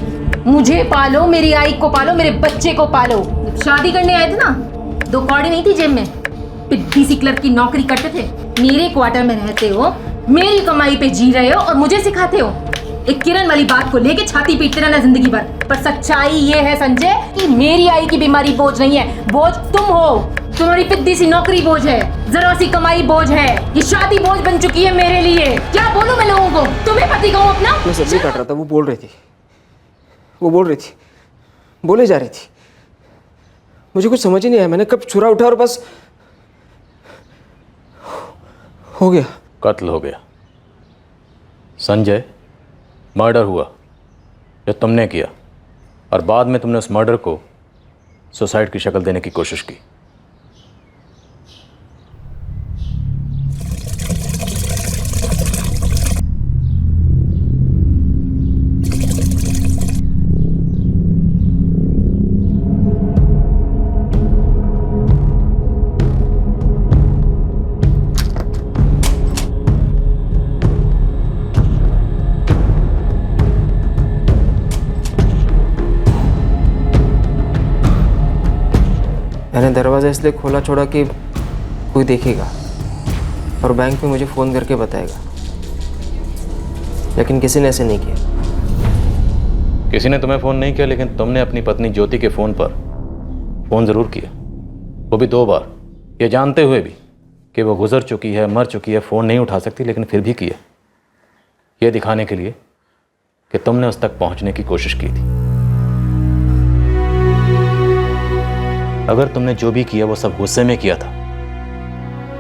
मुझे पालो, मेरी आई को पालो, मेरे बच्चे को पालो। शादी करने आए थे ना, 2 कौड़ी नहीं थी जेब में, पिद्दी सी क्लर्क की नौकरी करते थे। मेरे क्वार्टर में रहते हो, मेरी कमाई पे जी रहे हो और मुझे सिखाते हो। एक किरण वाली बात को लेके छाती पीटते रहना जिंदगी भर। पर सच्चाई ये है संजय कि मेरी आई की बीमारी बोझ नहीं है, बोझ तुम हो। तुम्हारी पिद्दी सी नौकरी बोझ है, जरा सी कमाई बोझ है, ये शादी बोझ बन चुकी है मेरे लिए। क्या बोलूं मैं लोगों को? तुम्हें पति कहूं अपना? मैं सब्जी काट रहा था, वो बोल रही थी, बोले जा रही थी। मुझे कुछ समझ ही नहीं आया, मैंने कब छुरा उठा और बस हो गया। कत्ल हो गया। संजय, मर्डर हुआ जो तुमने किया, और बाद में तुमने उस मर्डर को सुसाइड की शक्ल देने की कोशिश की। दरवाज़ा इसलिए खोला छोड़ा कि कोई देखेगा और बैंक में मुझे फ़ोन करके बताएगा, लेकिन किसी ने ऐसे नहीं किया। किसी ने तुम्हें फ़ोन नहीं किया, लेकिन तुमने अपनी पत्नी ज्योति के फ़ोन पर फ़ोन ज़रूर किया, वो भी 2 बार, ये जानते हुए भी कि वो गुजर चुकी है, मर चुकी है, फ़ोन नहीं उठा सकती, लेकिन फिर भी किया, ये दिखाने के लिए कि तुमने उस तक पहुंचने की कोशिश की थी। अगर तुमने जो भी किया वो सब गुस्से में किया था,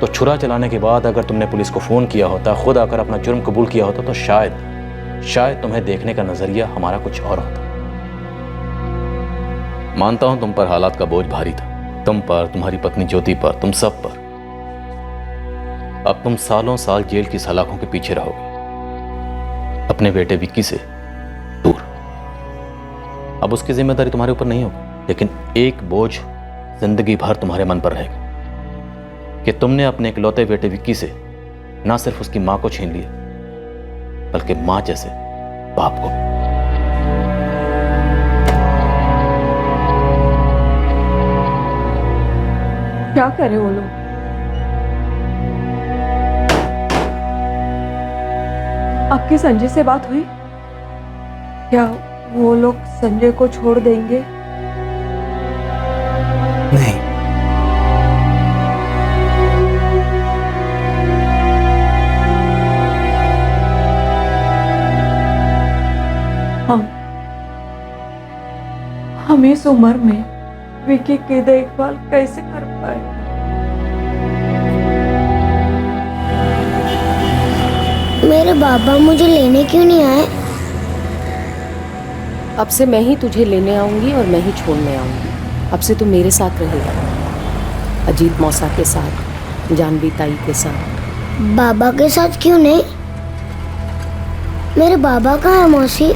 तो छुरा चलाने के बाद अगर तुमने पुलिस को फ़ोन किया होता, खुद आकर अपना जुर्म कबूल किया होता, तो शायद तुम्हें देखने का नज़रिया हमारा कुछ और होता। मानता हूं तुम पर हालात का बोझ भारी था, तुम पर, तुम्हारी पत्नी ज्योति पर, तुम सब पर। अब तुम सालों साल जेल की सलाखों के पीछे रहोगे, अपने बेटे विक्की से दूर। अब उसकी जिम्मेदारी तुम्हारे ऊपर नहीं होगी, लेकिन एक बोझ जिंदगी भर तुम्हारे मन पर रहेगा कि तुमने अपने इकलौते बेटे विक्की से ना सिर्फ उसकी मां को छीन लिया, बल्कि मां जैसे बाप को। क्या करे वो लोग? आपकी संजय से बात हुई? क्या वो लोग संजय को छोड़ देंगे? नहीं। हम इस उम्र में विकी की देखभाल कैसे कर पाए? मेरे बाबा मुझे लेने क्यों नहीं आए? अब से मैं ही तुझे लेने आऊंगी और मैं ही छोड़ने आऊंगी। अब से तू मेरे साथ रहेगा, अजीत मौसा के साथ, जानवी ताई के साथ। बाबा के साथ क्यों नहीं? मेरे बाबा कहाँ है मौसी?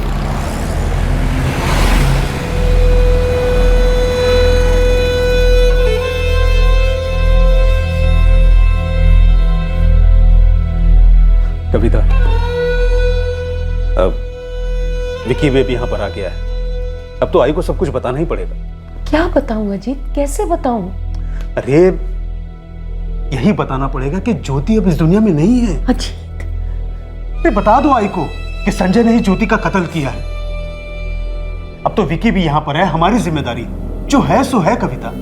कविता, अब विकी बेबी यहाँ पर आ गया है, अब तो आई को सब कुछ बताना ही पड़ेगा। क्या बताऊं अजीत, कैसे बताऊं? अरे यही बताना पड़ेगा कि ज्योति अब इस दुनिया में नहीं है। अजीत, अरे बता दो आई को कि संजय ने ही ज्योति का कत्ल किया है। अब तो विकी भी यहाँ पर है, हमारी जिम्मेदारी जो है सो है। कविता,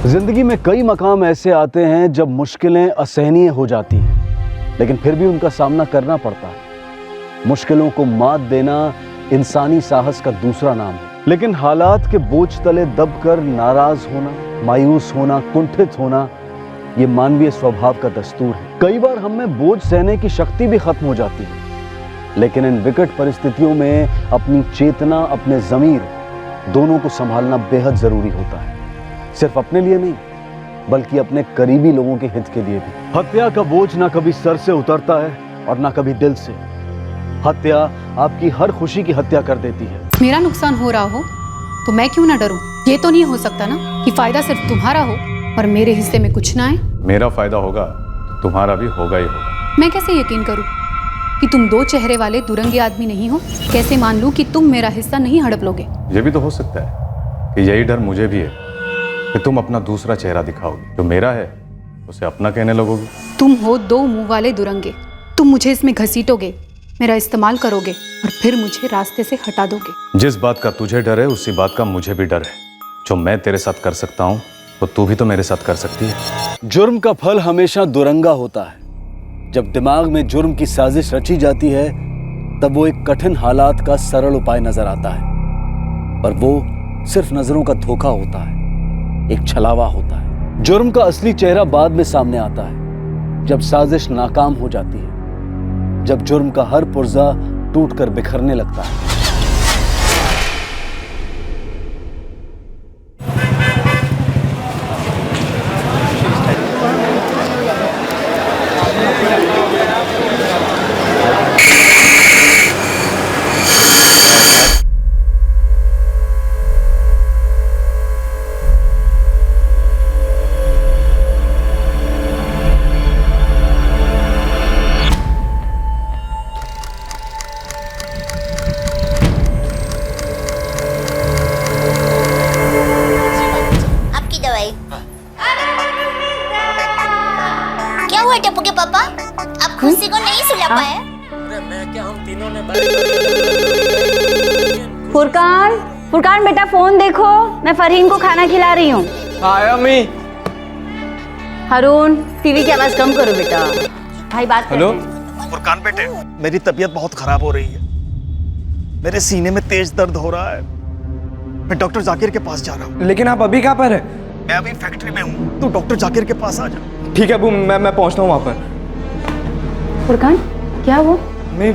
जिंदगी में कई मकाम ऐसे आते हैं जब मुश्किलें असहनीय हो जाती हैं, लेकिन फिर भी उनका सामना करना पड़ता है। मुश्किलों को मात देना इंसानी साहस का दूसरा नाम है, लेकिन हालात के बोझ तले दबकर नाराज होना, मायूस होना, कुंठित होना, ये मानवीय स्वभाव का दस्तूर है। कई बार हम में बोझ सहने की शक्ति भी खत्म हो जाती है, लेकिन इन विकट परिस्थितियों में अपनी चेतना, अपने ज़मीर दोनों को संभालना बेहद जरूरी होता है। सिर्फ अपने लिए नहीं, बल्कि अपने करीबी लोगों के हित के लिए भी। हत्या का बोझ ना कभी सर से उतरता है और ना कभी दिल से। हत्या आपकी हर खुशी की हत्या कर देती है। मेरा नुकसान हो रहा हो तो मैं क्यों ना डरूं? ये तो नहीं हो सकता ना कि फायदा सिर्फ तुम्हारा हो और मेरे हिस्से में कुछ ना आए। मेरा फायदा होगा तो तुम्हारा भी होगा ही होगा। मैं कैसे यकीन करूं कि तुम 2 चेहरे वाले दुरंगी आदमी नहीं हो? कैसे मान लूं कि तुम मेरा हिस्सा नहीं हड़प लोगे? ये भी तो हो सकता है कि यही डर मुझे भी है कि तुम अपना दूसरा चेहरा दिखाओगी, जो मेरा है उसे अपना कहने लगोगी। तुम हो 2 मुंह वाले दुरंगे। तुम मुझे इसमें घसीटोगे, मेरा इस्तेमाल करोगे और फिर मुझे रास्ते से हटा दोगे। जिस बात का तुझे डर है उसी बात का मुझे भी डर है। जो मैं तेरे साथ कर सकता हूँ तो तू भी तो मेरे साथ कर सकती है। जुर्म का फल हमेशा दुरंगा होता है। जब दिमाग में जुर्म की साजिश रची जाती है, तब वो एक कठिन हालात का सरल उपाय नजर आता है, पर वो सिर्फ नजरों का धोखा होता है, एक छलावा होता है। जुर्म का असली चेहरा बाद में सामने आता है, जब साजिश नाकाम हो जाती है, जब जुर्म का हर पुर्जा टूटकर बिखरने लगता है। किसी को नहीं सुला पाए। अरे मैं क्या, हम तीनों ने फुरकान बेटा फोन देखो, मैं फरहीन को खाना खिला रही हूँ। आया अम्मी। हारून टीवी की आवाज कम करो बेटा, भाई बात हेलो फुरकान बेटे, मेरी तबीयत बहुत खराब हो रही है। मेरे सीने में तेज दर्द हो रहा है। मैं डॉक्टर जाकिर के पास जा रहा हूँ। लेकिन आप अभी कहाँ पर है? मैं अभी फैक्ट्री में हूँ, तू डॉक्टर जाकिर के पास आ जा। ठीक है अबू, मैं पहुँचता हूँ वहाँ पर। फुरकान क्या हुआ? मैं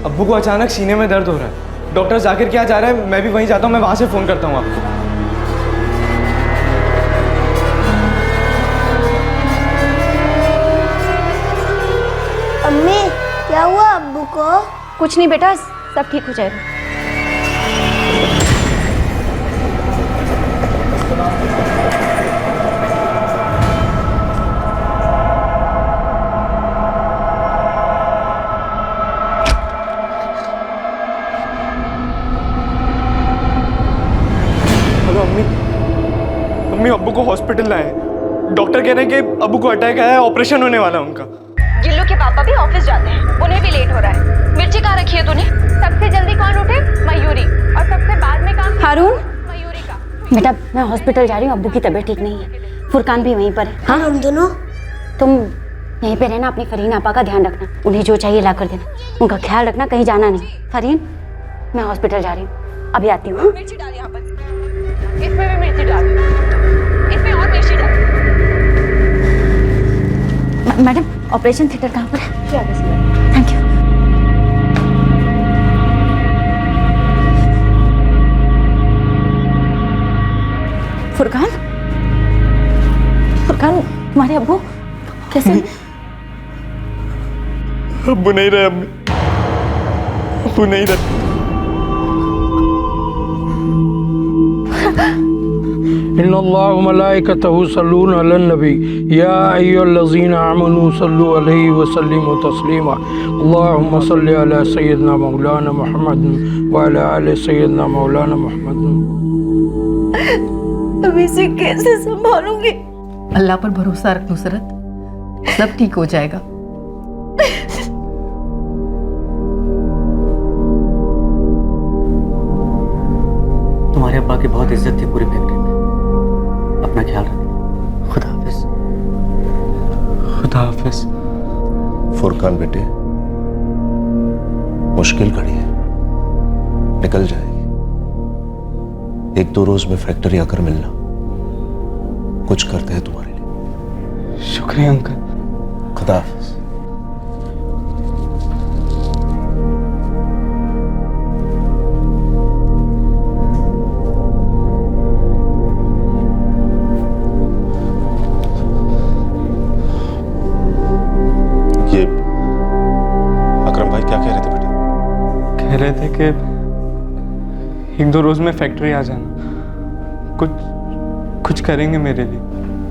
अब्बू को अचानक सीने में दर्द हो रहा है। डॉक्टर जाकिर क्या जा रहा है, मैं भी वहीं जाता हूँ। मैं वहाँ से फ़ोन करता हूँ आपको। अम्मी क्या हुआ अब्बू को? कुछ नहीं बेटा, सब ठीक हो जाएगा। हेलो अम्मी। अम्मी अब्बू को हॉस्पिटल लाए। डॉक्टर कह रहे हैं कि अब्बू को अटैक आया है, ऑपरेशन होने वाला है उनका। गिल्लू के पापा भी ऑफिस जाते हैं, उन्हें भी लेट हो रहा है। मिर्ची कहाँ रखी है तूने? सबसे जल्दी कौन उठे? मयूरी। और सबसे बाद में काम हारून। मयूरी का। बेटा मैं हॉस्पिटल जा रही हूँ, अब्बू की तबीयत ठीक नहीं है। फुरकान भी वहीं पर है। हाँ हम दोनों। तुम यहीं पे रहना, अपनी फरहीन आपा का ध्यान रखना, उन्हें जो चाहिए ला कर देना, उनका ख्याल रखना, कहीं जाना नहीं। फरहीन मैं हॉस्पिटल जा रही हूँ, अभी आती हूँ। मिर्ची डाल यहाँ पर, इसमें भी मिर्ची डाल, इसमें और मिर्ची डाल। मैडम ऑपरेशन थिएटर कहाँ पर है? Thank you. फुरकान तुम्हारे अब्बू कैसे? अब्बू नहीं रहे अम्मी, अब्बू नहीं रहे। इन्नल्लाह व मलाइकतहु यस्सल्लूना अलन नबी या अय्युहल्लज़ीना आमनू सल्लु अलैहि व सल्लिमू तस्लीमा। अल्लाहुम्मा सल्लि अला सय्यिदना मौलाना मुहम्मद व अला आलि सय्यिदना मौलाना मुहम्मद। अब इसे कैसे संभालूंगी? अल्लाह पर भरोसा रख नुसरत, सब ठीक हो जाएगा। तुम्हारे अब्बा की बहुत इज्जत थी पूरी फैक्ट्री में। अपना ख्याल रखना। खुदा हाफिज। खुदा हाफिज। फुरकान बेटे, मुश्किल घड़ी है, निकल जाएगी। 1-2 रोज में फैक्ट्री आकर मिलना, कुछ करते हैं तुम्हारे लिए। शुक्रिया अंकल। खुदा हाफिज। ये अकरम भाई क्या कह रहे थे बेटा? कह रहे थे कि 1-2 रोज में फैक्ट्री आ जाना, कुछ करेंगे मेरे लिए।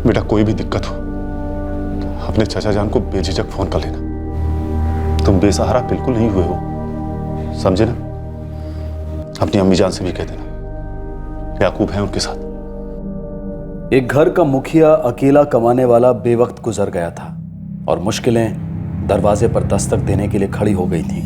बेटा कोई भी दिक्कत हो अपने चाचा जान को बेझिझक फोन कर लेना। तुम बेसहारा बिल्कुल नहीं हुए हो, समझे ना? अपनी अम्मी जान से भी कह देना याकूब है उनके साथ। एक घर का मुखिया अकेला कमाने वाला बेवक्त गुजर गया था और मुश्किलें दरवाजे पर दस्तक देने के लिए खड़ी हो गई थी।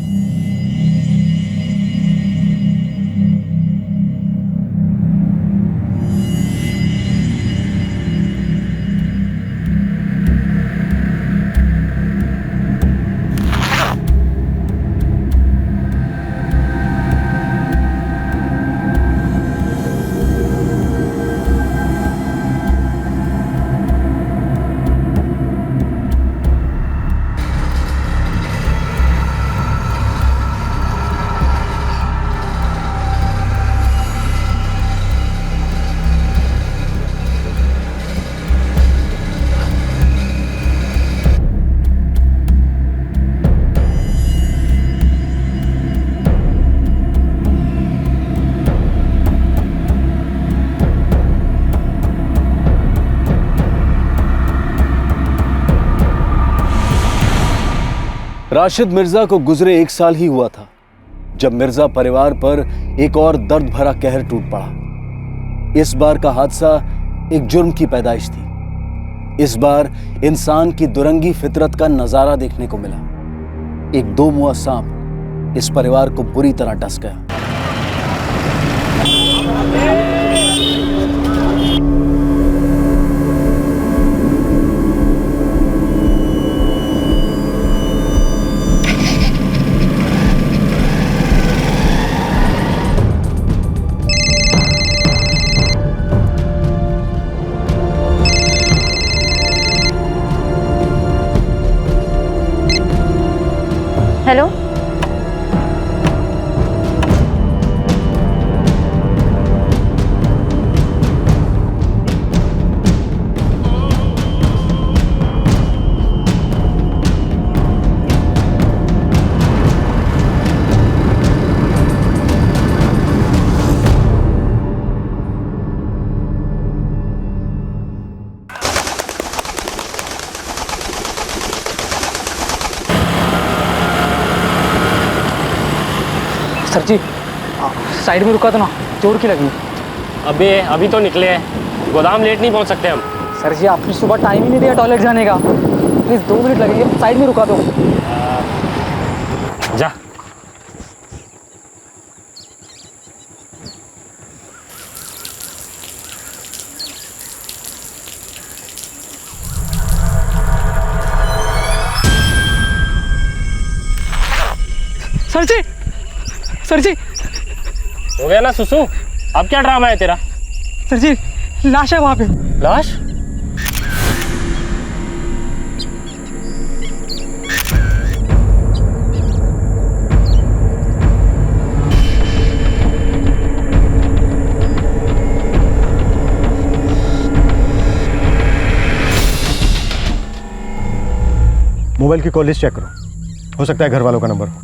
राशिद मिर्जा को गुजरे 1 साल ही हुआ था जब मिर्जा परिवार पर एक और दर्द भरा कहर टूट पड़ा। इस बार का हादसा एक जुर्म की पैदाइश थी। इस बार इंसान की दुरंगी फितरत का नजारा देखने को मिला। एक दो मुआ सांप इस परिवार को बुरी तरह डस गया। हेलो, सर जी साइड में रुका था ना, चोर की लगी। अभी तो निकले हैं, गोदाम लेट नहीं पहुंच सकते हम। सर जी आपने सुबह टाइम ही नहीं दिया टॉयलेट जाने का, प्लीज़ 2 मिनट लगेंगे, साइड में रुका दो। जा। सर जी हो गया ना सुसु, अब क्या ड्रामा है तेरा? सर जी लाश है वहां पे। लाश? मोबाइल की कॉल लिस्ट चेक करो, हो सकता है घर वालों का नंबर हो।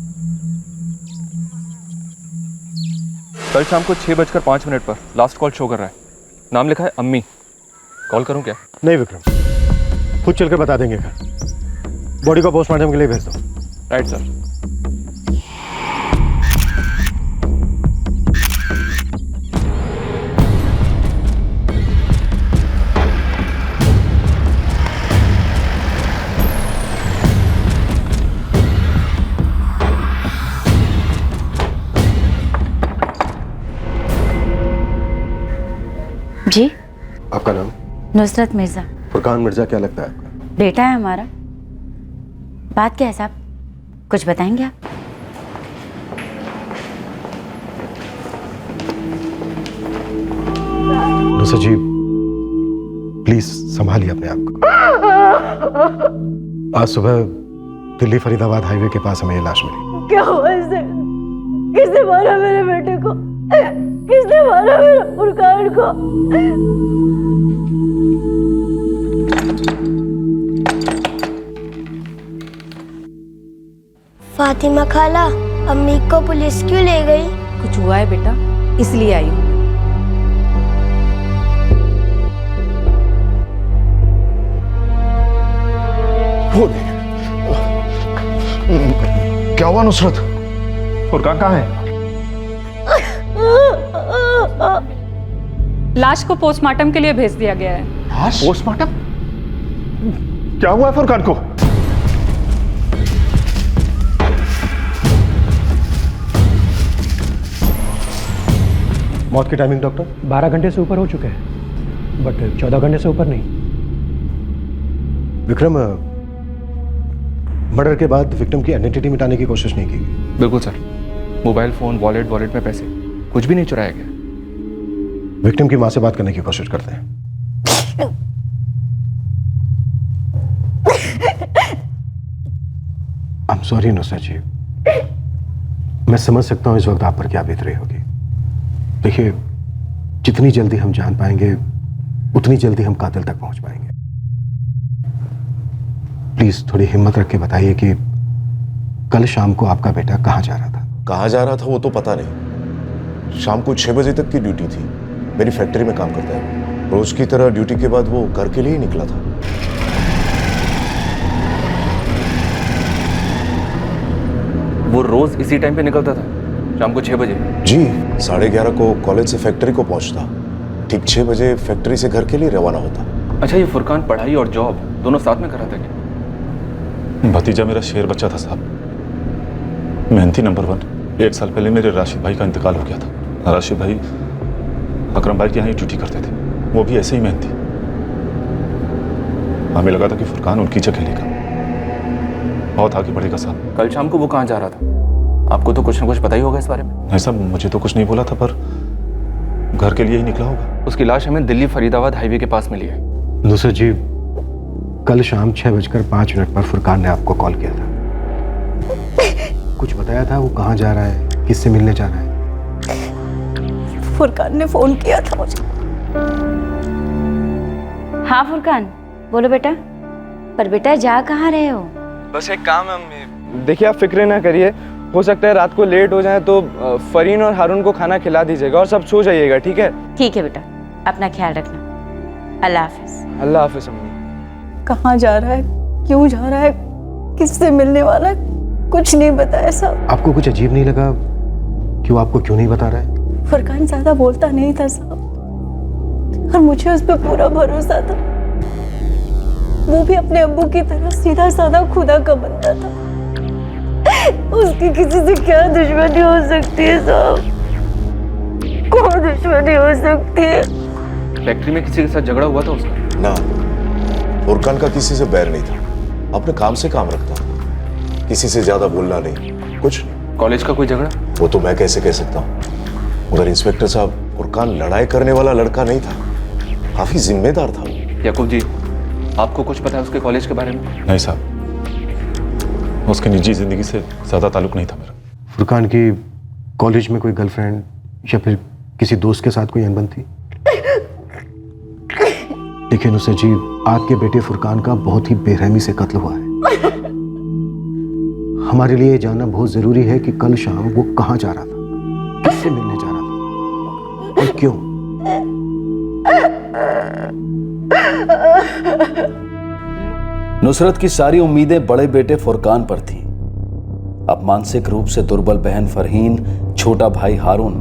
कल शाम को 6:05 पर लास्ट कॉल शो कर रहा है, नाम लिखा है अम्मी। कॉल करूं क्या? नहीं विक्रम, खुद चल कर बता देंगे घर। बॉडी को पोस्टमार्टम के लिए भेज दो। Right sir. जी, आपका नाम? नुसरत मिर्जा। फुरकान मिर्जा क्या लगता है आपका? बेटा है हमारा। बात क्या है साहब, कुछ बताएंगे आप? नुसरत जी प्लीज संभालिए अपने आप को। आज सुबह दिल्ली फरीदाबाद हाईवे के पास हमें ये लाश मिली। क्या हुआ इसे? किसने मारा मेरे बेटे को? किसने मारा मेरे फुरकान को? फातिमा खाला, अम्मी को पुलिस क्यों ले गई? कुछ हुआ है बेटा, इसलिए आई हूँ। क्या हुआ नुसरत? फुरकान कहाँ है? लाश को पोस्टमार्टम के लिए भेज दिया गया है। लाश? पोस्टमार्टम? क्या हुआ है फुरकान को? मौत की टाइमिंग डॉक्टर? 12 घंटे से ऊपर हो चुके हैं, बट 14 घंटे से ऊपर नहीं। विक्रम, मर्डर के बाद विक्टिम की आइडेंटिटी मिटाने की कोशिश नहीं की गई? बिल्कुल सर, मोबाइल फोन, वॉलेट में पैसे, कुछ भी नहीं चुराया गया। विक्टिम की मां से बात करने की कोशिश करते हैं। आई एम सॉरी नुसरत जी, मैं समझ सकता हूं इस वक्त आप पर क्या बीत रही होगी। देखिए, जितनी जल्दी हम जान पाएंगे उतनी जल्दी हम कातिल तक पहुंच पाएंगे। प्लीज थोड़ी हिम्मत रख के बताइए कि कल शाम को आपका बेटा कहां जा रहा था? कहां जा रहा था वो तो पता नहीं। शाम को 6 बजे तक की ड्यूटी थी। मेरी फैक्ट्री में काम करता है। रोज की तरह ड्यूटी के बाद वो घर के लिए ही निकला था। वो रोज इसी टाइम पे निकलता था, शाम को 6 बजे? जी, 11:30 को कॉलेज से फैक्ट्री को पहुंचता, ठीक 6 बजे फैक्ट्री से घर के लिए रवाना होता। अच्छा, ये फुरकान पढ़ाई और जॉब दोनों साथ में कर रहा था क्या? भतीजा मेरा शेर बच्चा था साहब, मेहनती नंबर 1। 1 साल पहले मेरे राशिद भाई का इंतकाल हो गया था। राशिद भाई अकरम भाई के यहाँ ही ड्यूटी करते थे, वो भी ऐसे ही मेहनती। हमें लगा था कि फुरकान उनकी जगह लेगा, बहुत आगे बढ़ेगा साहब। कल शाम को वो कहाँ जा रहा था? आपको तो कुछ ना कुछ पता ही होगा इस बारे में। नहीं साहब, मुझे तो कुछ नहीं बोला था, पर घर के लिए ही निकला होगा। उसकी लाश हमें दिल्ली फरीदाबाद हाईवे के पास मिली है। नुसरत जी, कल शाम 6:05 पर फुरकान ने आपको कॉल किया था। कुछ बताया था वो कहाँ जा रहा है, किससे मिलने जा रहा है? फुरकान ने फोन किया था मुझे। हाँ फुरकान, बोलो बेटा। पर बेटा जा कहाँ रहे हो? बस एक काम है अम्मी। देखिए आप फिक्र ना करिए, हो सकता है रात को लेट हो जाए तो फरीन और हारून को खाना खिला दीजिएगा और सब सो जाइएगा, ठीक है? ठीक है बेटा, अपना ख्याल रखना। अल्लाह हाफिज। अल्लाह हाफिज अम्मी। कहाँ जा रहा है, क्यों जा रहा है, किससे मिलने वाला है, कुछ नहीं बताया साहब। आपको कुछ अजीब नहीं लगा कि वो आपको क्यों नहीं बता रहा है? फुरकान ज्यादा बोलता नहीं था साहब, और मुझे उस पर पूरा भरोसा था। वो भी अपने अब्बू की तरह सीधा साधा खुदा का बंदा था। उसकी किसी से क्या दुश्मनी हो सकती है साहब? कौन दुश्मनी हो सकती है? फैक्ट्री में किसी के साथ झगड़ा हुआ था उसका? ना, फुरकान का किसी से बैर नहीं था, अपने काम से काम रखता, किसी से ज्यादा बोलना नहीं, कुछ नहीं। कॉलेज का कोई झगड़ा? वो तो मैं कैसे कह सकता हूँ, मगर इंस्पेक्टर साहब, फुरकान लड़ाई करने वाला लड़का नहीं था, काफी जिम्मेदार था वो। याकूब जी, आपको कुछ पता है उसके कॉलेज के बारे में? नहीं साहब, उसकी निजी जिंदगी से ज्यादा ताल्लुक नहीं था मेरा। फुरकान की कॉलेज में कोई गर्लफ्रेंड या फिर किसी दोस्त के साथ कोई अनबन थी? देखिए नुसरत जी, आपके बेटे फुरकान का बहुत ही बेरहमी से कत्ल हुआ है। हमारे लिए जानना बहुत जरूरी है कि कल शाम वो कहाँ जा रहा था, किससे मिलने जा रहा था और क्यों। नुसरत की सारी उम्मीदें बड़े बेटे फुरकान पर थीं। अब मानसिक रूप से दुर्बल बहन फरहीन, छोटा भाई हारून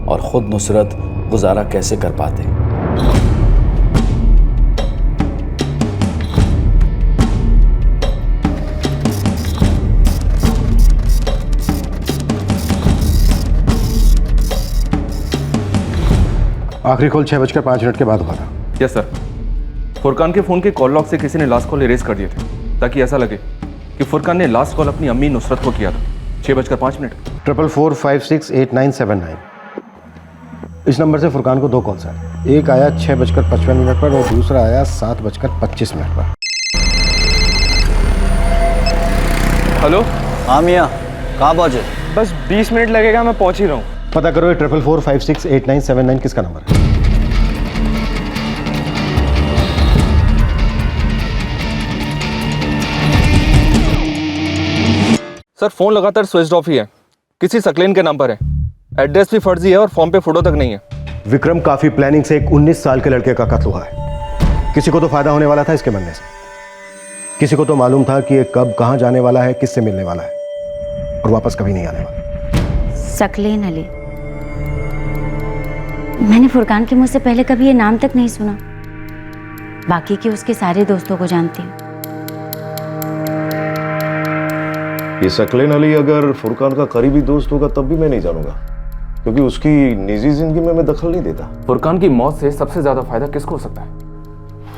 और खुद नुसरत गुजारा कैसे कर पाते। आखिरी कॉल 6:05 के बाद हुआ था। Yes sir. फुरकान के फोन के कॉल लॉग से किसी ने लास्ट कॉल इरेज कर दिए थे, ताकि ऐसा लगे कि फुरकान ने लास्ट कॉल अपनी अम्मी नुसरत को किया था। 6:05। 44468979। इस नंबर से फुरकान को 2 कॉल्स आए। एक आया 6:55 पर और दूसरा आया 7:25 पर। हेलो। हाँ मियाँ, कहाँ पहुँचे? बस 20 मिनट लगेगा, मैं पहुँच ही रहा हूँ। पता करो ये 44468979 किसका नंबर है। सर फोन लगातार स्विच ऑफ ही है, किसी सकलेन के नाम पर है, एड्रेस भी फर्जी है और फॉर्म पे फोटो तक नहीं है। विक्रम, काफी प्लानिंग से एक 19 साल के लड़के का कत्ल हुआ है। किसी को तो फायदा होने वाला था इसके मरने से, किसी को तो मालूम था कि ये कब कहां जाने वाला है, किससे मिलने वाला है और वापस कभी नहीं आने वाला। सकलेन अली, मैंने फुरकान के मुंह से पहले कभी ये नाम तक नहीं सुना। बाकी के उसके सारे दोस्तों को जानती हूँ। ये सकलेन अली अगर फुरकान का करीबी दोस्त होगा तब भी मैं नहीं जानूंगा, क्योंकि उसकी निजी जिंदगी में मैं दखल नहीं देता। फुरकान की मौत से सबसे ज्यादा फायदा किसको हो सकता है?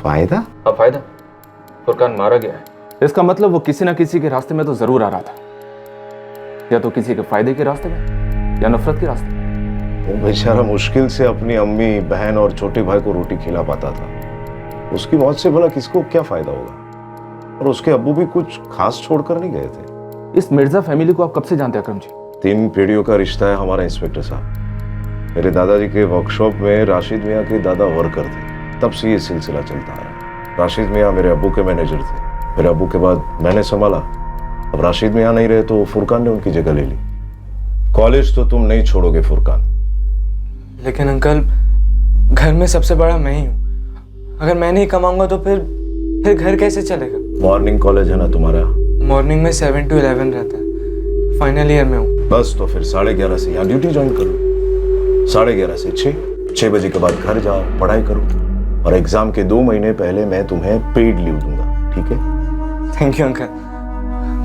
फायदा? हाँ फायदा। फुरकान मारा गया है, इसका मतलब वो किसी ना किसी के रास्ते में तो जरूर आ रहा था, या तो किसी के फायदे के रास्ते में या नफरत के रास्ते में। वो बेचारा मुश्किल से अपनी अम्मी, बहन और छोटे भाई को रोटी खिला पाता था। उसकी मौत से भला किसको क्या फायदा होगा? और उसके अब्बू भी कुछ खास छोड़कर नहीं गए थे। इस मिर्जा फैमिली को आप कब से जानते हैं अकरम जी? 3 पीढ़ियों का रिश्ता है हमारा इंस्पेक्टर साहब। मेरे दादाजी के वर्कशॉप में राशिद मियाँ के दादा वर्कर थे, तब से ये सिलसिला चलता है। राशिद मियाँ मेरे अब्बू के मैनेजर थे, मेरे अब्बू के बाद मैंने संभाला। अब राशिद मियाँ नहीं रहे तो फुरकान ने उनकी जगह ले ली। कॉलेज तो तुम नहीं छोड़ोगे फुरकान। लेकिन अंकल, घर में सबसे बड़ा मैं ही हूँ। अगर मैं नहीं कमाऊंगा तो फिर घर कैसे चलेगा? मॉर्निंग कॉलेज है ना तुम्हारा? मॉर्निंग में 7 to 11 रहता है। फाइनल ईयर में हूँ। बस तो फिर 11:30 से यहाँ ड्यूटी ज्वाइन करो। 11:30 से 6 बजे के बाद घर जाओ, पढ़ाई करो, और एग्जाम के 2 महीने पहले मैं तुम्हें पेड लीव दूंगा, ठीक है? Thank you uncle.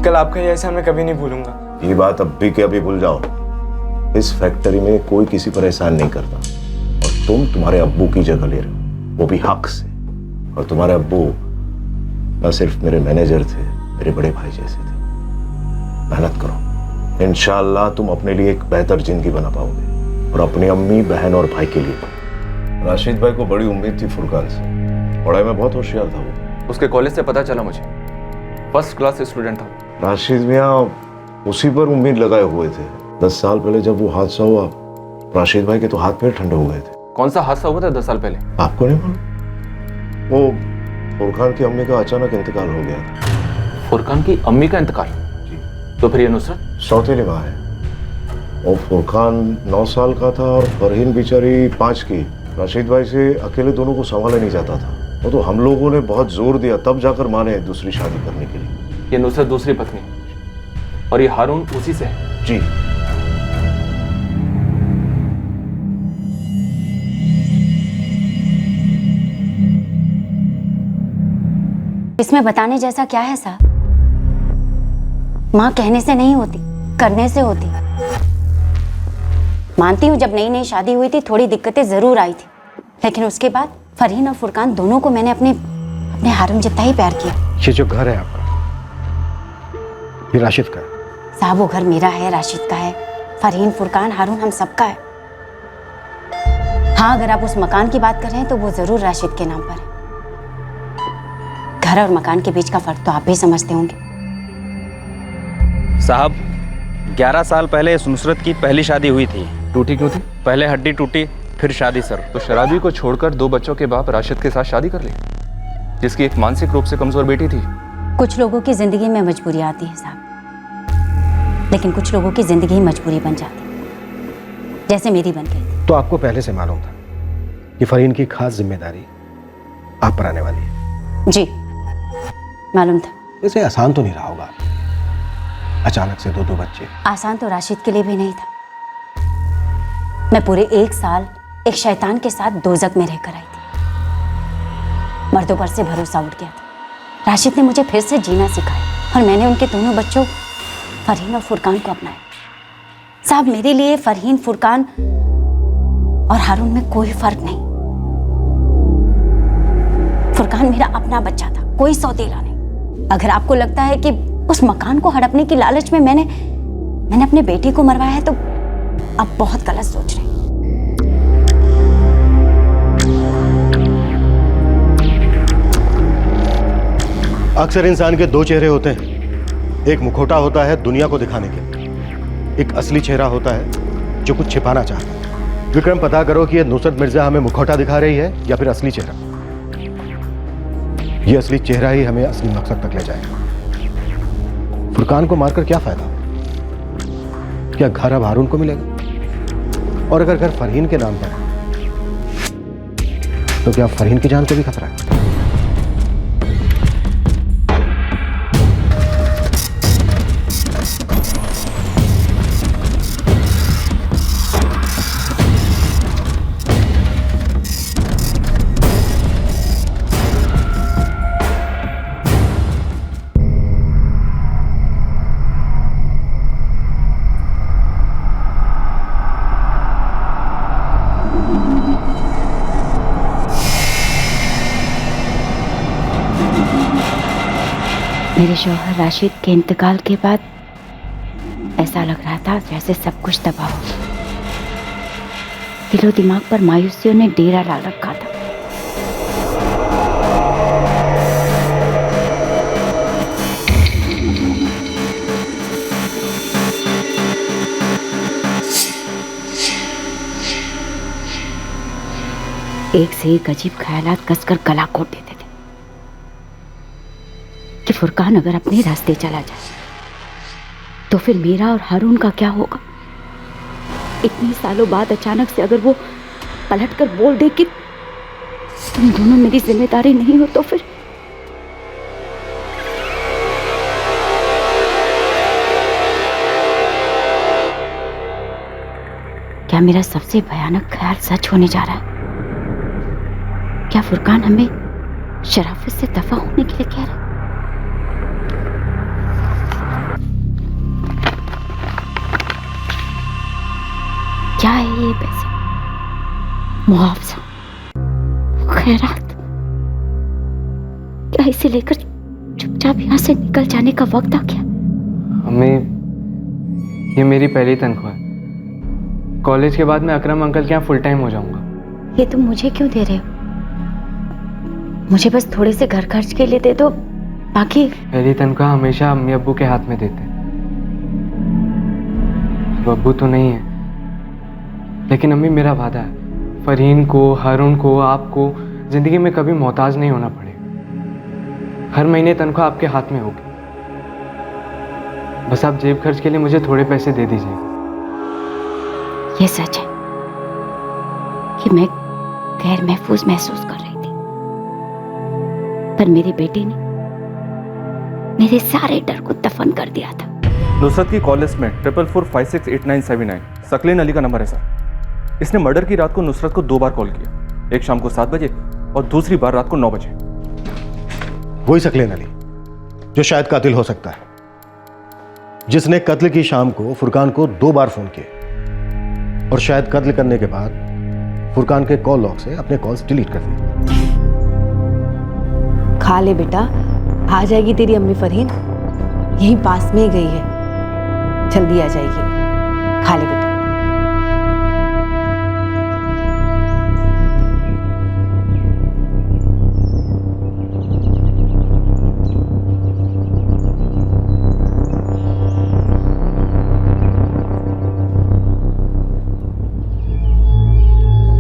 कल आपका ये एहसान मैं कभी नहीं भूलूंगा। ये बात अब भी के अभी भूल जाओ। इस फैक्ट्री में कोई किसी पर एहसान नहीं करता, और तुम तुम्हारे अब्बू की जगह ले रहे हो, वो भी हक से। और तुम्हारे अब्बू न सिर्फ मेरे मैनेजर थे, मेरे बड़े भाई जैसे थे। मेहनत करो, इंशाअल्लाह तुम अपने लिए एक बेहतर जिंदगी बना पाओगे, और अपनी अम्मी, बहन और भाई के लिए। राशिद भाई को बड़ी उम्मीद थी फुरकान से, पढ़ाई में बहुत होशियार था वो। उसके कॉलेज से पता चला मुझे, फर्स्ट क्लास स्टूडेंट था। राशिद मियाँ उसी पर उम्मीद लगाए हुए थे। 10 साल पहले जब वो हादसा हुआ, राशिद भाई के तो हाथ पैर ठंडे हो गए थे। कौन सा हादसा हुआ था 10 साल पहले? आपको नहीं मालूम? वो फुरकान की अम्मी का अचानक इंतकाल हो गया था। फुरकान की अम्मी का इंतकाल? तो फिर ये नुसरत सौतेली माँ है। और फुरकान 9 साल का था और फरहीन बेचारी 5 की। राशिद भाई से अकेले दोनों को संभाला नहीं जाता था। वो तो हम लोगों ने बहुत जोर दिया, तब जाकर माने दूसरी शादी करने के लिए। ये नुसरत दूसरी पत्नी, और ये हारून उसी से है? जी। इसमें बताने जैसा क्या है साहब? माँ कहने से नहीं होती, करने से होती। मानती हूँ जब नई नई शादी हुई थी थोड़ी दिक्कतें जरूर आई थी, लेकिन उसके बाद फरहीन और फुरकान दोनों को मैंने अपने हारून जितना ही प्यार किया। ये जो घर है आपका, ये राशिद का है? साहब वो घर मेरा है, राशिद का है, फरहीन, फुरकान, हारून हम सबका है। हाँ, अगर आप उस मकान की बात कर रहे हैं तो वो जरूर राशिद के नाम पर है। घर और मकान के बीच का फर्क तो आप भी समझते होंगे। साहब 11 साल पहले इस नुसरत की पहली शादी हुई थी। टूटी क्यों थी? पहले हड्डी टूटी, फिर शादी सर। तो शराबी को छोड़कर 2 बच्चों के बाप राशिद के साथ शादी कर ली, जिसकी एक मानसिक रूप से कमजोर बेटी थी। कुछ लोगों की जिंदगी में मजबूरी आती है साहब, लेकिन कुछ लोगों की जिंदगी मजबूरी बन जाती है, जैसे मेरी बन गई। तो आपको पहले से मालूम था कि फरहीन की खास जिम्मेदारी आप पर आने वाली है? जी मालूम था। वैसे आसान तो नहीं रहा होगा, अचानक से 2 बच्चे। आसान तो राशिद के लिए भी नहीं था। मैं पूरे 1 साल एक शैतान के साथ दोजक में रहकर आई थी। मर्दों पर से भरोसा उठ गया था। राशिद ने मुझे फिर से जीना सिखाया, और मैंने उनके दोनों बच्चों फरहीन और फुरकान को अपनाया। साहब मेरे लिए फरहीन, फुरकान और हारून में कोई फर्क नहीं। फुरकान मेरा अपना बच्चा था, कोई सौतेला नहीं। अगर आपको लगता है कि उस मकान को हड़पने की लालच में मैंने अपने बेटे को मरवाया है तो आप बहुत गलत सोच रहे हैं। अक्सर इंसान के 2 चेहरे होते हैं। एक मुखौटा होता है दुनिया को दिखाने के, एक असली चेहरा होता है जो कुछ छिपाना चाहता है। विक्रम, पता करो कि ये नुसरत मिर्जा हमें मुखौटा दिखा रही है या फिर असली चेहरा। ये असली चेहरा ही हमें असली मकसद तक ले जाएगा। फुरकान को मारकर क्या फायदा? क्या घर अब हारून को मिलेगा? और अगर घर फरहीन के नाम पर है तो क्या फरहीन की जान को भी खतरा है? मेरे शौहर राशिद के इंतकाल के बाद ऐसा लग रहा था जैसे सब कुछ तबाह हो गया। दिलो दिमाग पर मायूसियों ने डेरा डाल रखा था। एक से एक अजीब ख्यालात कसकर गला घोट देते थे कि फुरकान अगर अपने रास्ते चला जाए तो फिर मेरा और हारून का क्या होगा। इतने सालों बाद अचानक से अगर वो पलटकर बोल दे कि तुम दोनों मेरी जिम्मेदारी नहीं हो तो फिर क्या मेरा सबसे भयानक ख्याल सच होने जा रहा है? क्या फुरकान हमें शराफत से दफा होने के लिए कह रहा है? क्या है ये पैसे? मुआवजा, खैरात? क्या इसे लेकर चुपचाप यहाँ से निकल जाने का वक्त आ गया? अम्मी, ये मेरी पहली तनख्वाह है। कॉलेज के बाद मैं अकरम अंकल के यहाँ फुल टाइम हो जाऊंगा। ये तुम मुझे क्यों दे रहे हो? मुझे बस थोड़े से घर खर्च के लिए दे दो, बाकी। पहली तनख्वाह हमेशा अम्मी अब्बू के हाथ में देते हैं। अब्बू तो नहीं है, लेकिन अम्मी मेरा वादा है, फरहीन को, हारून को, आपको जिंदगी में कभी मोहताज नहीं होना पड़ेगा। हर महीने तनख्वाह आपके हाथ में होगी। बस आप जेब खर्च के लिए मुझे थोड़े पैसे दे दीजिएगा। ये सच है कि मैं गैर महफूज महसूस कर रही थी, पर मेरी बेटी ने मेरे सारे डर को दफन कर दिया था। नुसरत की कॉल लिस्ट में 44468979 सकलेन अली का नंबर है सर। इसने मर्डर की रात को नुसरत को 2 बार कॉल किया, एक शाम को 7 बजे और दूसरी बार रात को 9 बजे। वही सकलेन अली जो शायद कातिल हो सकता है, जिसने कत्ल की शाम को फुरकान को 2 बार फोन किए और शायद कत्ल करने के बाद फुरकान के कॉल लॉग से अपने कॉल्स डिलीट कर दिए। खा ले बेटा, आ जाएगी तेरी अम्मी फरहीन, यहीं पास में ही गई है, जल्दी आ जाएगी। खा ले बेटा।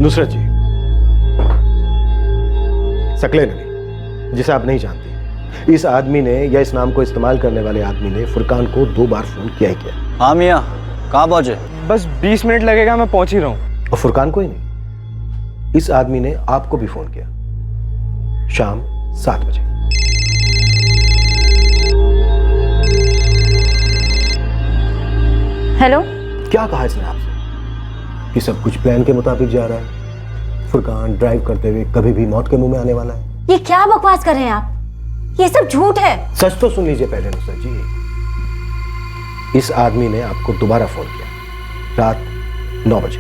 नुसरत जी, सकलेन अली जिसे आप नहीं जानती, इस आदमी ने या इस नाम को इस्तेमाल करने वाले आदमी ने फुरकान को 2 बार फोन किया ही किया। हाँ मियाँ, कहाँ पहुंचे? बस 20 मिनट लगेगा, मैं पहुंच ही रहा हूँ। और फुरकान को ही नहीं, इस आदमी ने आपको भी फोन किया शाम 7 बजे। हेलो। क्या कहा इसने आपसे कि सब कुछ प्लान के मुताबिक जा रहा है? फुरकान ड्राइव करते हुए कभी भी मौत के मुंह में आने वाला है? ये क्या बकवास कर रहे हैं आप? ये सब झूठ है। सच तो सुन लीजिए पहले नुसरत जी। इस आदमी ने आपको दोबारा फोन किया रात 9 बजे।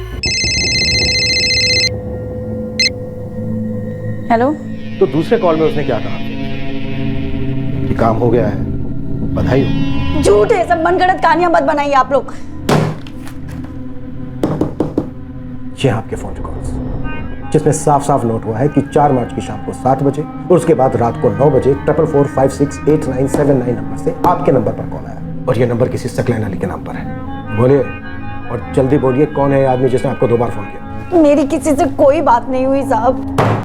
हेलो। तो दूसरे कॉल में उसने क्या कहा कि काम हो गया है, बधाई हो? झूठ है सब, मनगढ़ंत कहानियां मत बनाइए आप लोग। ये आपके फोन रिकॉर्ड्स जिसमें साफ साफ नोट हुआ है कि 4 मार्च की शाम को 7 बजे और उसके बाद रात को 9 बजे 44468979 नंबर से आपके नंबर पर कॉल आया, और ये नंबर किसी सकलेन अली के नाम पर है। बोलिए, और जल्दी बोलिए, कौन है ये आदमी जिसने आपको 2 बार फोन किया? मेरी किसी से कोई बात नहीं हुई साहब।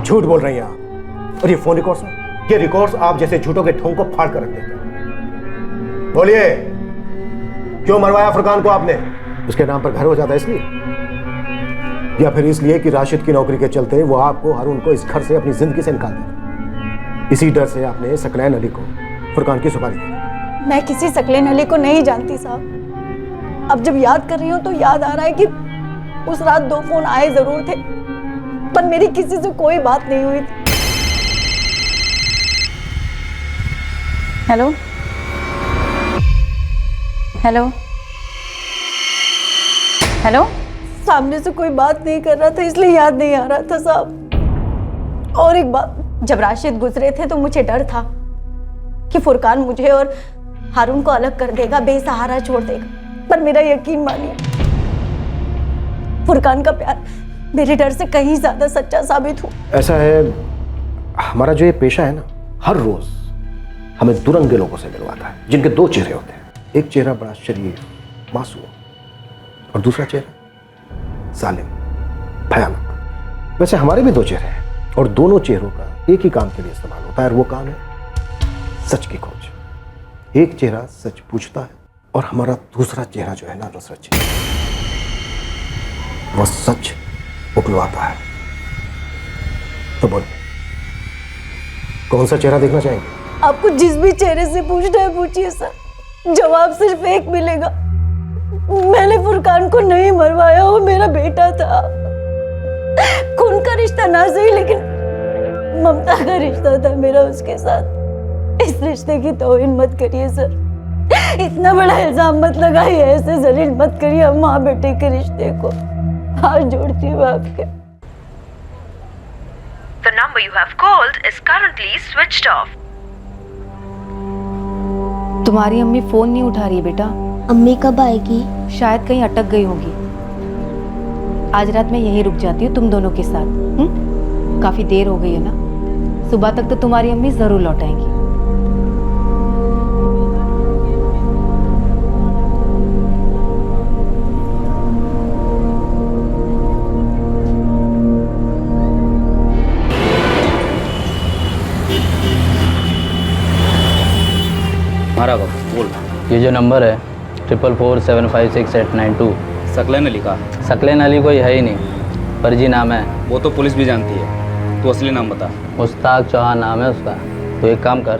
झूठ बोल रही हैं आप। और ये फोन रिकॉर्ड्स में, ये रिकॉर्ड्स आप जैसे झूठों के ठोंग को फाड़ कर रख देते हैं। बोलिए, क्यों मरवाया फुरकान को आपने? उसके नाम पर घर हो जाता है इसलिए, या फिर इसलिए कि राशिद की नौकरी के चलते वो आपको, हारून को इस घर से, अपनी जिंदगी से निकाल देगा? इसी डर से आपने सकलेन अली को फुरकान की सुपारी दी। मैं किसी सकलेन अली को नहीं जानती साहब। अब जब याद कर रही हूँ तो याद आ रहा है कि उस रात 2 फोन आए जरूर थे, पर मेरी किसी से कोई बात नहीं हुई थी। हेलो। हेलो। हेलो। सामने से कोई बात नहीं कर रहा था इसलिए याद नहीं आ रहा था साहब। और एक बात, जब राशिद गुजरे थे तो मुझे डर था कि फुरकान मुझे और हारून को अलग कर देगा, बेसहारा छोड़ देगा, पर मेरा यकीन मानिए, फुरकान का प्यार मेरे डर से कहीं ज्यादा सच्चा साबित हुआ। ऐसा है, हमारा जो ये पेशा है ना, हर रोज हमें दुरंगे लोगों से मिलवाता है जिनके 2 चेहरे होते हैं। एक चेहरा बड़ा शरीफ, मासूम, और दूसरा चेहरा जालिम, भयानक। वैसे हमारे भी 2 चेहरे हैं और दोनों चेहरों का एक ही काम के लिए इस्तेमाल होता है, और वो काम है सच की खोज। एक चेहरा सच पूछता है और हमारा दूसरा चेहरा जो है ना नुसरत जी, वो सच उगलवाता है। तो बोलिए, कौन सा चेहरा देखना चाहेंगे? आपको जिस भी चेहरे से पूछना है पूछिए सर, जवाब सिर्फ एक मिलेगा। मैंने फुरकान को नहीं मरवाया, वो मेरा बेटा था। खून का रिश्ता ना सही, लेकिन ममता का रिश्ता था मेरा उसके साथ। इस रिश्ते की तौहीन मत करिए सर, इतना बड़ा इल्जाम मत लगाइए, ऐसे जलील मत करिए माँ बेटे के रिश्ते को। हाथ जोड़ती हूँ आपके। The number you have called is currently switched off. तुम्हारी अम्मी फोन नहीं उठा रही बेटा। अम्मी कब आएगी? शायद कहीं अटक गई होगी। आज रात मैं यहीं रुक जाती हूँ तुम दोनों के साथ। काफी देर हो गई है ना, सुबह तक तो तुम्हारी अम्मी जरूर लौट आएंगी। हमारा वक्त बोल। ये जो नंबर है 444756892 सकले ने लिखा। सकलेन अली कोई है ही नहीं, फर्जी नाम है। वो तो पुलिस भी जानती है, तो असली नाम बता। मुश्ताक चौहान नाम है उसका। तो एक काम कर,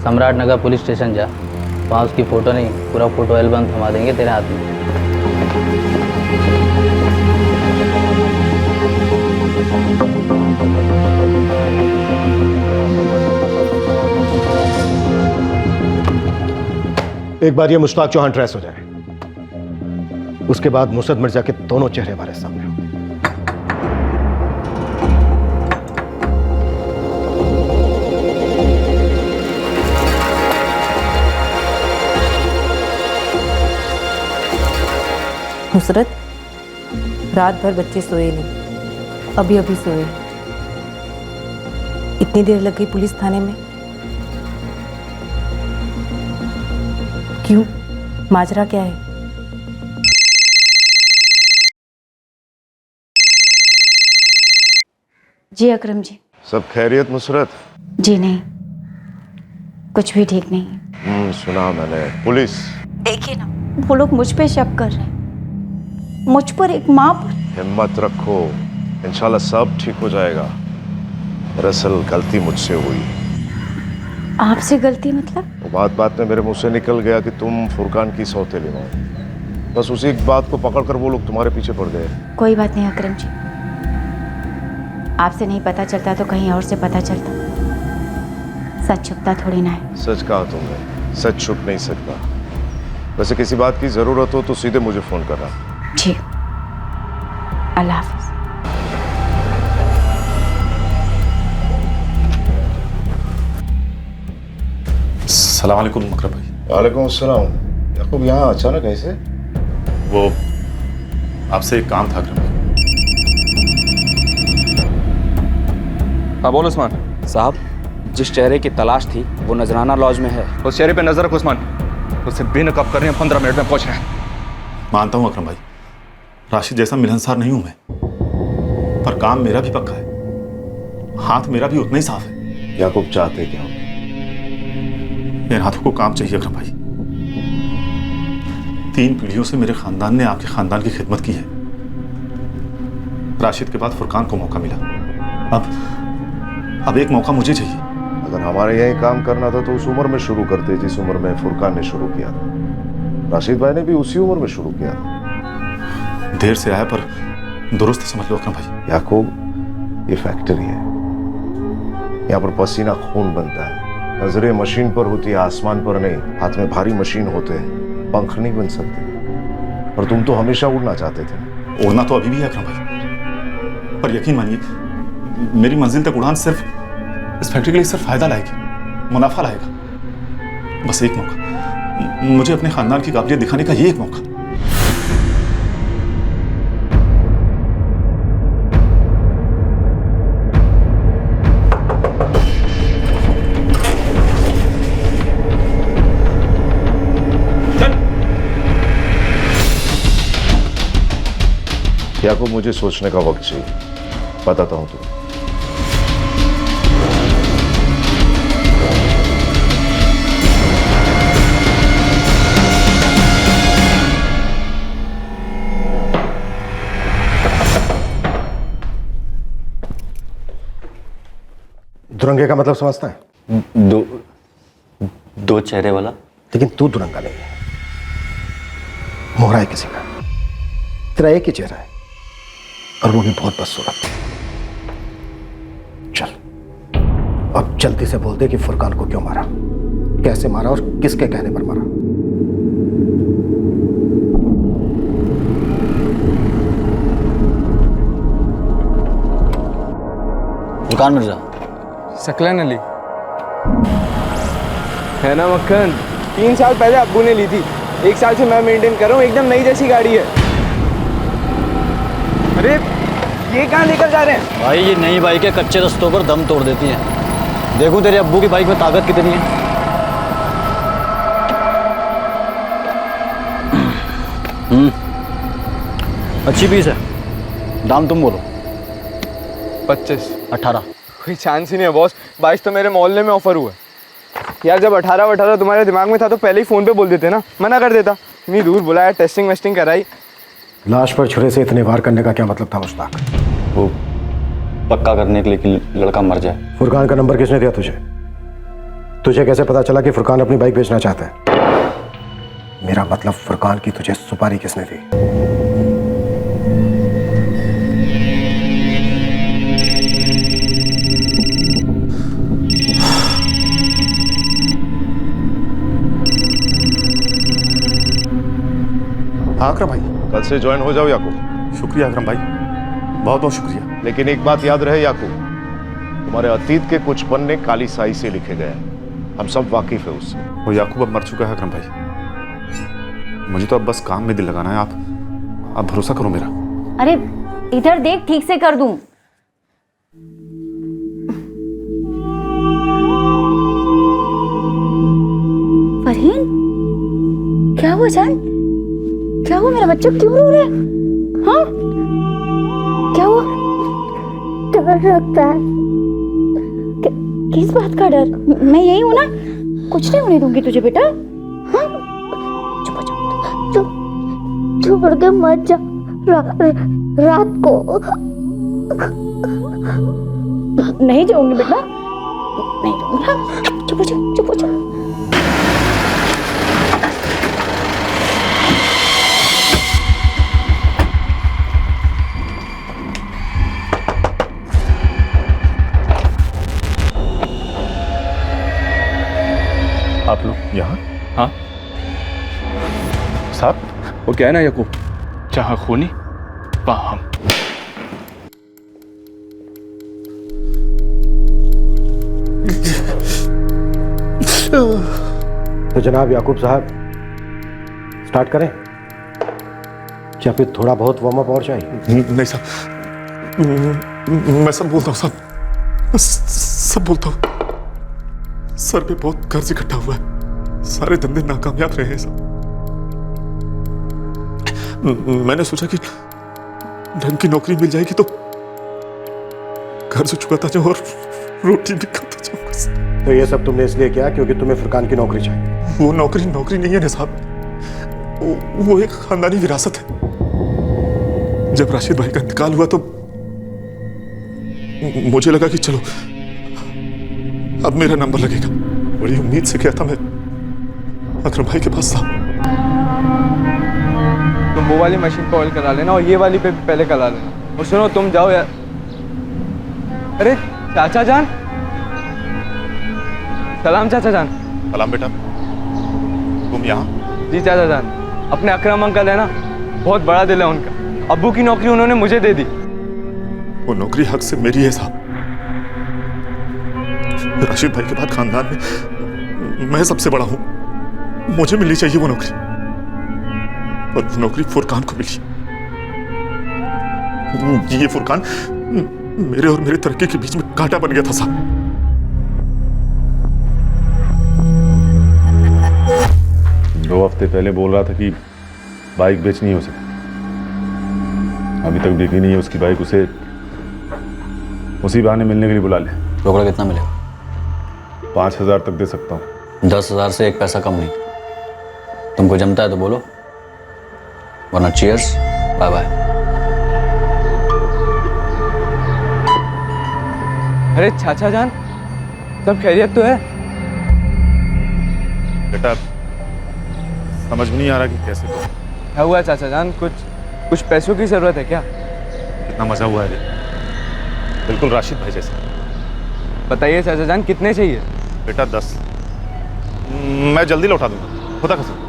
सम्राट नगर पुलिस स्टेशन जा, वहाँ उसकी फ़ोटो नहीं पूरा फ़ोटो एल्बम थमा देंगे तेरे हाथ में। एक बार ये मुश्ताक चौहान ट्रेस हो जाए, उसके बाद मुसद मिर्जा के दोनों चेहरे हमारे सामने हो। नुसरत, रात भर बच्चे सोए नहीं, अभी अभी सोए। इतनी देर लग गई पुलिस थाने में? क्यों, माजरा क्या है? जी अकरम जी। सब खैरियत नुसरत? जी नहीं, कुछ भी ठीक नहीं। सुना मैंने। पुलिस? देखिए ना, वो लोग मुझ पे शक कर रहे हैं, मुझ पर, एक माँ पर। हिम्मत रखो, इंशाल्लाह सब ठीक हो जाएगा। दरअसल गलती मुझसे हुई। आपसे गलती मतलब? वो बात में मेरे मुंह से निकल गया कि तुम फुरकान की सौतेली हो। बस उसी बात को पकड़कर वो लोग तुम्हारे पीछे पड़ गए। कोई बात नहीं अकरम जी, आपसे नहीं पता चलता तो कहीं और से पता चलता। सच छुपता थोड़ी ना है। सच कहा तुमने, सच छुप नहीं सकता। वैसे किसी बात की जरूरत हो तो सीधे मुझे फोन करना। ठीक, अल्लाह हाफिज। अस्सलाम वालेकुम मकरम भाई। वालेकुम अस्सलाम। याकूब यहाँ अचानक ऐसे? वो आपसे एक काम था अकरम भाई। हाँ बोल उस्मान। साहब, जिस चेहरे की तलाश थी वो नजराना लॉज में है। उस चेहरे पे नजर रखो उस्मान, उससे बेनकाब करने हम 15 मिनट में पहुंच रहे हैं। मानता हूँ अकरम भाई, राशिद जैसा मिलनसार नहीं हूं मैं, पर काम मेरा भी पक्का है, हाथ मेरा भी उतना ही साफ है। याकूब चाहते क्या हो? मेरे हाथों को काम चाहिए अकरम भाई। 3 पीढ़ियों से मेरे खानदान ने आपके खानदान की खिदमत की है। राशिद के बाद फुरकान को मौका मिला, अब एक मौका मुझे चाहिए। अगर हमारे यही काम करना था तो उस उम्र में शुरू करते जिस उम्र में फुरकान ने शुरू किया था। राशिद भाई ने भी उसी उम्र में शुरू किया था। देर से आया पर दुरुस्त समझ लो अकरम भाई। याकूब, ये फैक्ट्री है, यहाँ पर पसीना खून बनता है। नजरें मशीन पर होती है, आसमान पर नहीं। हाथ में भारी मशीन होते हैं, पंख नहीं बन सकते। और तुम तो हमेशा उड़ना चाहते थे। उड़ना तो अभी भी है अकरम भाई, पर यकीन मानिए मेरी मंजिल तक उड़ान सिर्फ इस फैक्ट्री के लिए सिर्फ फायदा लाएगी, मुनाफा लाएगा। बस एक मौका, मुझे अपने खानदान की काबिलियत दिखाने का ये एक मौका। याकूब, मुझे सोचने का वक्त चाहिए, बताता हूं तुम्हें। दुरंगे का मतलब समझता है? दो चेहरे वाला। लेकिन तू दुरंगा नहीं है, मोहरा है किसी का। तेरा एक ही चेहरा है और वो भी बहुत बदसूरत। चल अब जल्दी से बोल दे कि फुरकान को क्यों मारा, कैसे मारा और किसके कहने पर मारा। फुरकान मिर्जा। सकलन अली है ना मक्खन? 3 साल पहले अब्बू ने ली थी, 1 साल से मैं मेंटेन कर रहा हूँ, एकदम नई जैसी गाड़ी है। अरे ये कहाँ लेकर जा रहे हैं? भाई ये नई बाइकें कच्चे रास्तों पर दम तोड़ देती हैं। देखो तेरे अब्बू की बाइक में ताकत कितनी है। अच्छी पीस है। दाम तुम बोलो। 25 18। कोई चांस ही नहीं है बॉस, 22 तो मेरे मोहल्ले में ऑफर हुआ है। यार जब 18 तुम्हारे दिमाग में था तो पहले ही फ़ोन पे बोल देते ना, मना कर देता। इतनी दूर बुलाया, टेस्टिंग वेस्टिंग कराई। लाश पर छुरे से इतने वार करने का क्या मतलब था मुश्ताक? वो पक्का करने के लिए कि लड़का मर जाए। फुरकान का नंबर किसने दिया तुझे? तुझे कैसे पता चला कि फुरकान अपनी बाइक बेचना चाहता है? मेरा मतलब फुरकान की तुझे सुपारी किसने दी? अकरम भाई, कल से ज्वाइन हो जाओ याकूब। शुक्रिया अकरम भाई, बहुत बहुत शुक्रिया। लेकिन एक बात याद रहे याकूब, तुम्हारे अतीत के कुछ पन्ने काली स्याही से लिखे गए हैं, हम सब वाकिफ है उससे। वो याकूब अब मर चुका है अकरम भाई, मुझे तो अब बस काम में दिल लगाना है। आप भरोसा करो मेरा। अरे इधर देख, ठीक से कर दूं। फरहीन, क्या हुआ जान? क्या हुआ? मेरा बच्चा क्यों रो रहा है? हाँ क्या हुआ? डर लगता है। किस बात का डर? मैं यही हूं ना, कुछ नहीं होने दूंगी तुझे बेटा। हाँ चुप हो जा, छोड़ के मत जा रात को। नहीं जाऊंगी बेटा, नहीं जाऊंगी। चुप हो जा, चुप हो जा। आप लोग यहाँ? हाँ साहब, वो क्या है ना याकूब, जहाँ खूनी वहाँ हम। तो जनाब याकूब साहब, स्टार्ट करें या फिर थोड़ा बहुत वार्म अप और चाहिए? नहीं साहब, मैं सब बोलता हूँ साहब, सब बोलता हूँ। सर पे बहुत कर्ज इकट्ठा हुआ है, सारे धंधे नाकामयाब रहे हैं साहब। मैंने सोचा कि ढंग की नौकरी मिल जाएगी तो कर्ज चुकाता जाऊं और रोटी भी खाता जाऊंगा। तो ये सब तुमने इसलिए किया क्योंकि तुम्हें फुरकान की नौकरी चाहिए? वो नौकरी नहीं है ना साहब, वो एक खानदानी विरासत है। जब राशिद भाई का इंतकाल हुआ तो मुझे लगा कि चलो अब मेरा नंबर लगेगा। बड़ी उम्मीद से गया था मैं अकरम भाई के पास था। तुम वो वाली मशीन पे ऑयल करा लेना और ये वाली पे पहले करा लेना। और सुनो, तुम जाओ यार। अरे चाचा जान, सलाम चाचा जान। सलाम बेटा, तुम यहाँ? जी चाचा जान, अपने अकरम अंकल है ना, बहुत बड़ा दिल है उनका। अब्बू की नौकरी उन्होंने मुझे दे दी। वो नौकरी हक से मेरी है साहब। राशिद भाई के बाद खानदान में मैं सबसे बड़ा हूं, मुझे मिलनी चाहिए वो नौकरी। और वो नौकरी फुरकान को मिली। ये फुरकान मेरे और मेरे तरक्की के बीच में कांटा बन गया था साहब। 2 हफ्ते पहले बोल रहा था कि बाइक बेचनी हो सकती, अभी तक बिकी नहीं है उसकी बाइक। उसे उसी बहाने मिलने के लिए बुला ले। रोकड़ा कितना मिलेगा? 5000 तक दे सकता हूँ। 10,000 से 1 पैसा कम नहीं। तुमको जमता है तो बोलो, वरना चीयर्स, बाय बाय। अरे चाचा जान, सब खैरियत तो है? बेटा समझ में नहीं आ रहा कि कैसे। क्या हुआ चाचा जान? कुछ पैसों की जरूरत है क्या? कितना मजा हुआ है, बिल्कुल राशिद भाई जैसे। बताइए चाचा जान, कितने चाहिए? बेटा 10। मैं जल्दी लौटा दूंगा, खुदा कसम।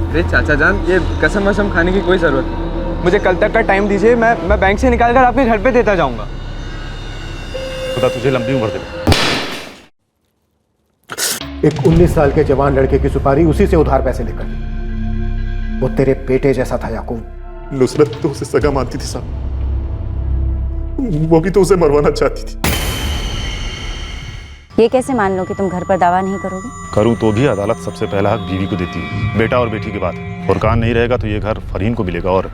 अरे चाचा जान, ये कसम वसम खाने की कोई ज़रूरत नहीं। मुझे कल तक का टाइम दीजिए, मैं बैंक से निकाल कर अपने घर पे देता जाऊंगा। खुदा तुझे लंबी उम्र दे। एक 19 साल के जवान लड़के की सुपारी उसी से उधार पैसे लेकर दी। वो तेरे बेटे जैसा था याकूब। नुसरत तो उसे सगा मानती थी साहब, वो भी तो उसे मरवाना चाहती थी। ये कैसे मान लो कि तुम घर पर दावा नहीं करोगे? करूँ तो भी अदालत सबसे पहला हक बीवी को देती है। बेटा और बेटी के बाद फुरकान नहीं रहेगा तो ये घर फरहीन को मिलेगा, और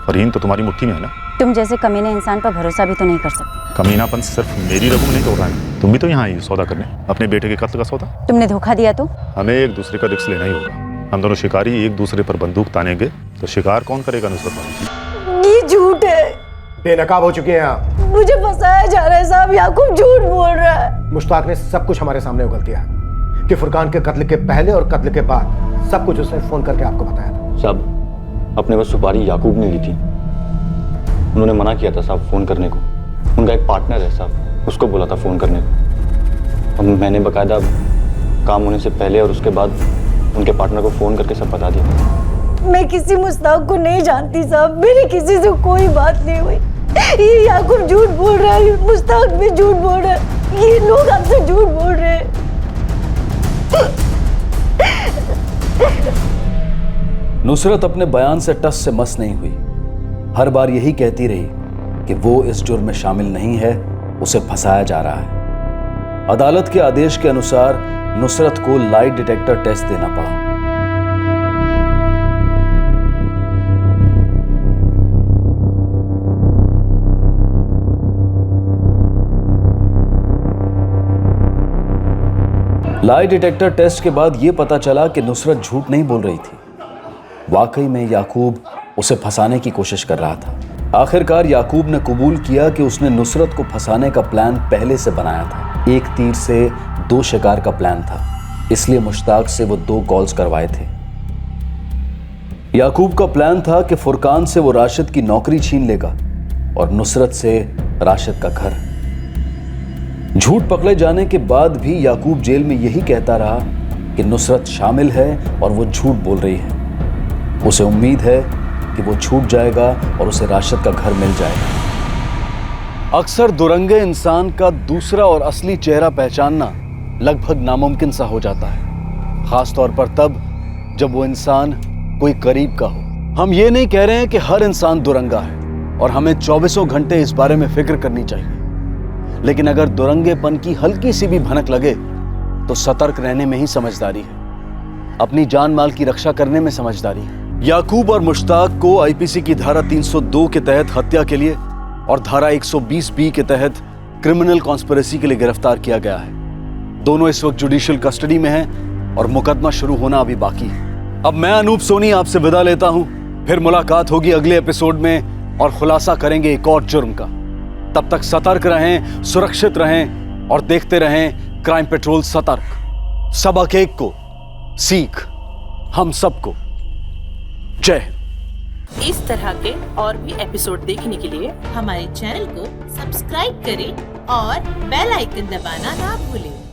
फरहीन तो तुम्हारी मुट्ठी में है ना। तुम जैसे कमीने इंसान पर भरोसा भी तो नहीं कर सकते। कमीनापन सिर्फ मेरी रगू नहीं तोड़ रहा है, तुम भी तो यहाँ आई सौदा करने, अपने बेटे के कत्ल का सौदा। तुमने धोखा दिया तो? हमें एक दूसरे का रिस्क लेना ही होगा। हम दोनों शिकारी एक दूसरे पर बंदूक तानेंगे तो शिकार कौन करेगा नुसरत? ये झूठ है। बेनकाब हो चुके हैं आप। मुझे फंसाया जा रहा है साहब, याकूब झूठ बोल रहा है। मुश्ताक ने सब कुछ हमारे सामने उगल दिया कि फुरकान के कत्ल के पहले और कत्ल के बाद सब कुछ उसने फोन करके आपको बताया था। साहब अपने पास सुपारी याकूब ने ली थी, उन्होंने मना किया था साहब फ़ोन करने को। उनका एक पार्टनर है साहब, उसको बोला था फ़ोन करने को। अब मैंने बाकायदा काम होने से पहले और उसके बाद उनके पार्टनर को फ़ोन करके सब बता दिया। मैं किसी मुश्ताक को नहीं जानती साहब, मेरी किसी से कोई बात नहीं हुई। ये याकूब झूठ बोल रहा है, मुश्ताक भी झूठ बोल रहा है, ये लोग आपसे झूठ बोल रहे हैं। नुसरत अपने बयान से टस से मस नहीं हुई। हर बार यही कहती रही कि वो इस जुर्म में शामिल नहीं है, उसे फंसाया जा रहा है। अदालत के आदेश के अनुसार नुसरत को लाई डिटेक्टर टेस्ट देना पड़ा। लाई डिटेक्टर टेस्ट के बाद यह पता चला कि नुसरत झूठ नहीं बोल रही थी। वाकई में याकूब उसे फंसाने की कोशिश कर रहा था। आखिरकार याकूब ने कबूल किया कि उसने नुसरत को फंसाने का प्लान पहले से बनाया था। एक तीर से दो शिकार का प्लान था, इसलिए मुश्ताक से वो 2 कॉल्स करवाए थे। याकूब का प्लान था कि फुरकान से वो राशिद की नौकरी छीन लेगा और नुसरत से राशिद का घर। झूठ पकड़े जाने के बाद भी याकूब जेल में यही कहता रहा कि नुसरत शामिल है और वो झूठ बोल रही है। उसे उम्मीद है कि वो छूट जाएगा और उसे राशिद का घर मिल जाएगा। अक्सर दुरंगे इंसान का दूसरा और असली चेहरा पहचानना लगभग नामुमकिन सा हो जाता है, खास तौर पर तब जब वो इंसान कोई करीब का हो। हम ये नहीं कह रहे हैं कि हर इंसान दुरंगा है और हमें 24 घंटे इस बारे में फिक्र करनी चाहिए, लेकिन अगर दुरंगेपन की हल्की सी भी भनक लगे तो सतर्क रहने में ही समझदारी है, अपनी जान माल की रक्षा करने में समझदारी है। याकूब और मुश्ताक को आईपीसी की धारा 302 के तहत हत्या के लिए और धारा 120B के तहत क्रिमिनल कॉन्स्पिरेसी के लिए गिरफ्तार किया गया है। दोनों इस वक्त जुडिशियल कस्टडी में हैं और मुकदमा शुरू होना अभी बाकी है। अब मैं अनूप सोनी आपसे विदा लेता हूं, फिर मुलाकात होगी अगले एपिसोड में और खुलासा करेंगे एक और जुर्म का। तब तक सतर्क रहें, सुरक्षित रहें और देखते रहें क्राइम पेट्रोल सतर्क। सबक एक को सीख हम सबको। जय हिंद। इस तरह के और भी एपिसोड देखने के लिए हमारे चैनल को सब्सक्राइब करें और बेल आइकन दबाना ना भूलें।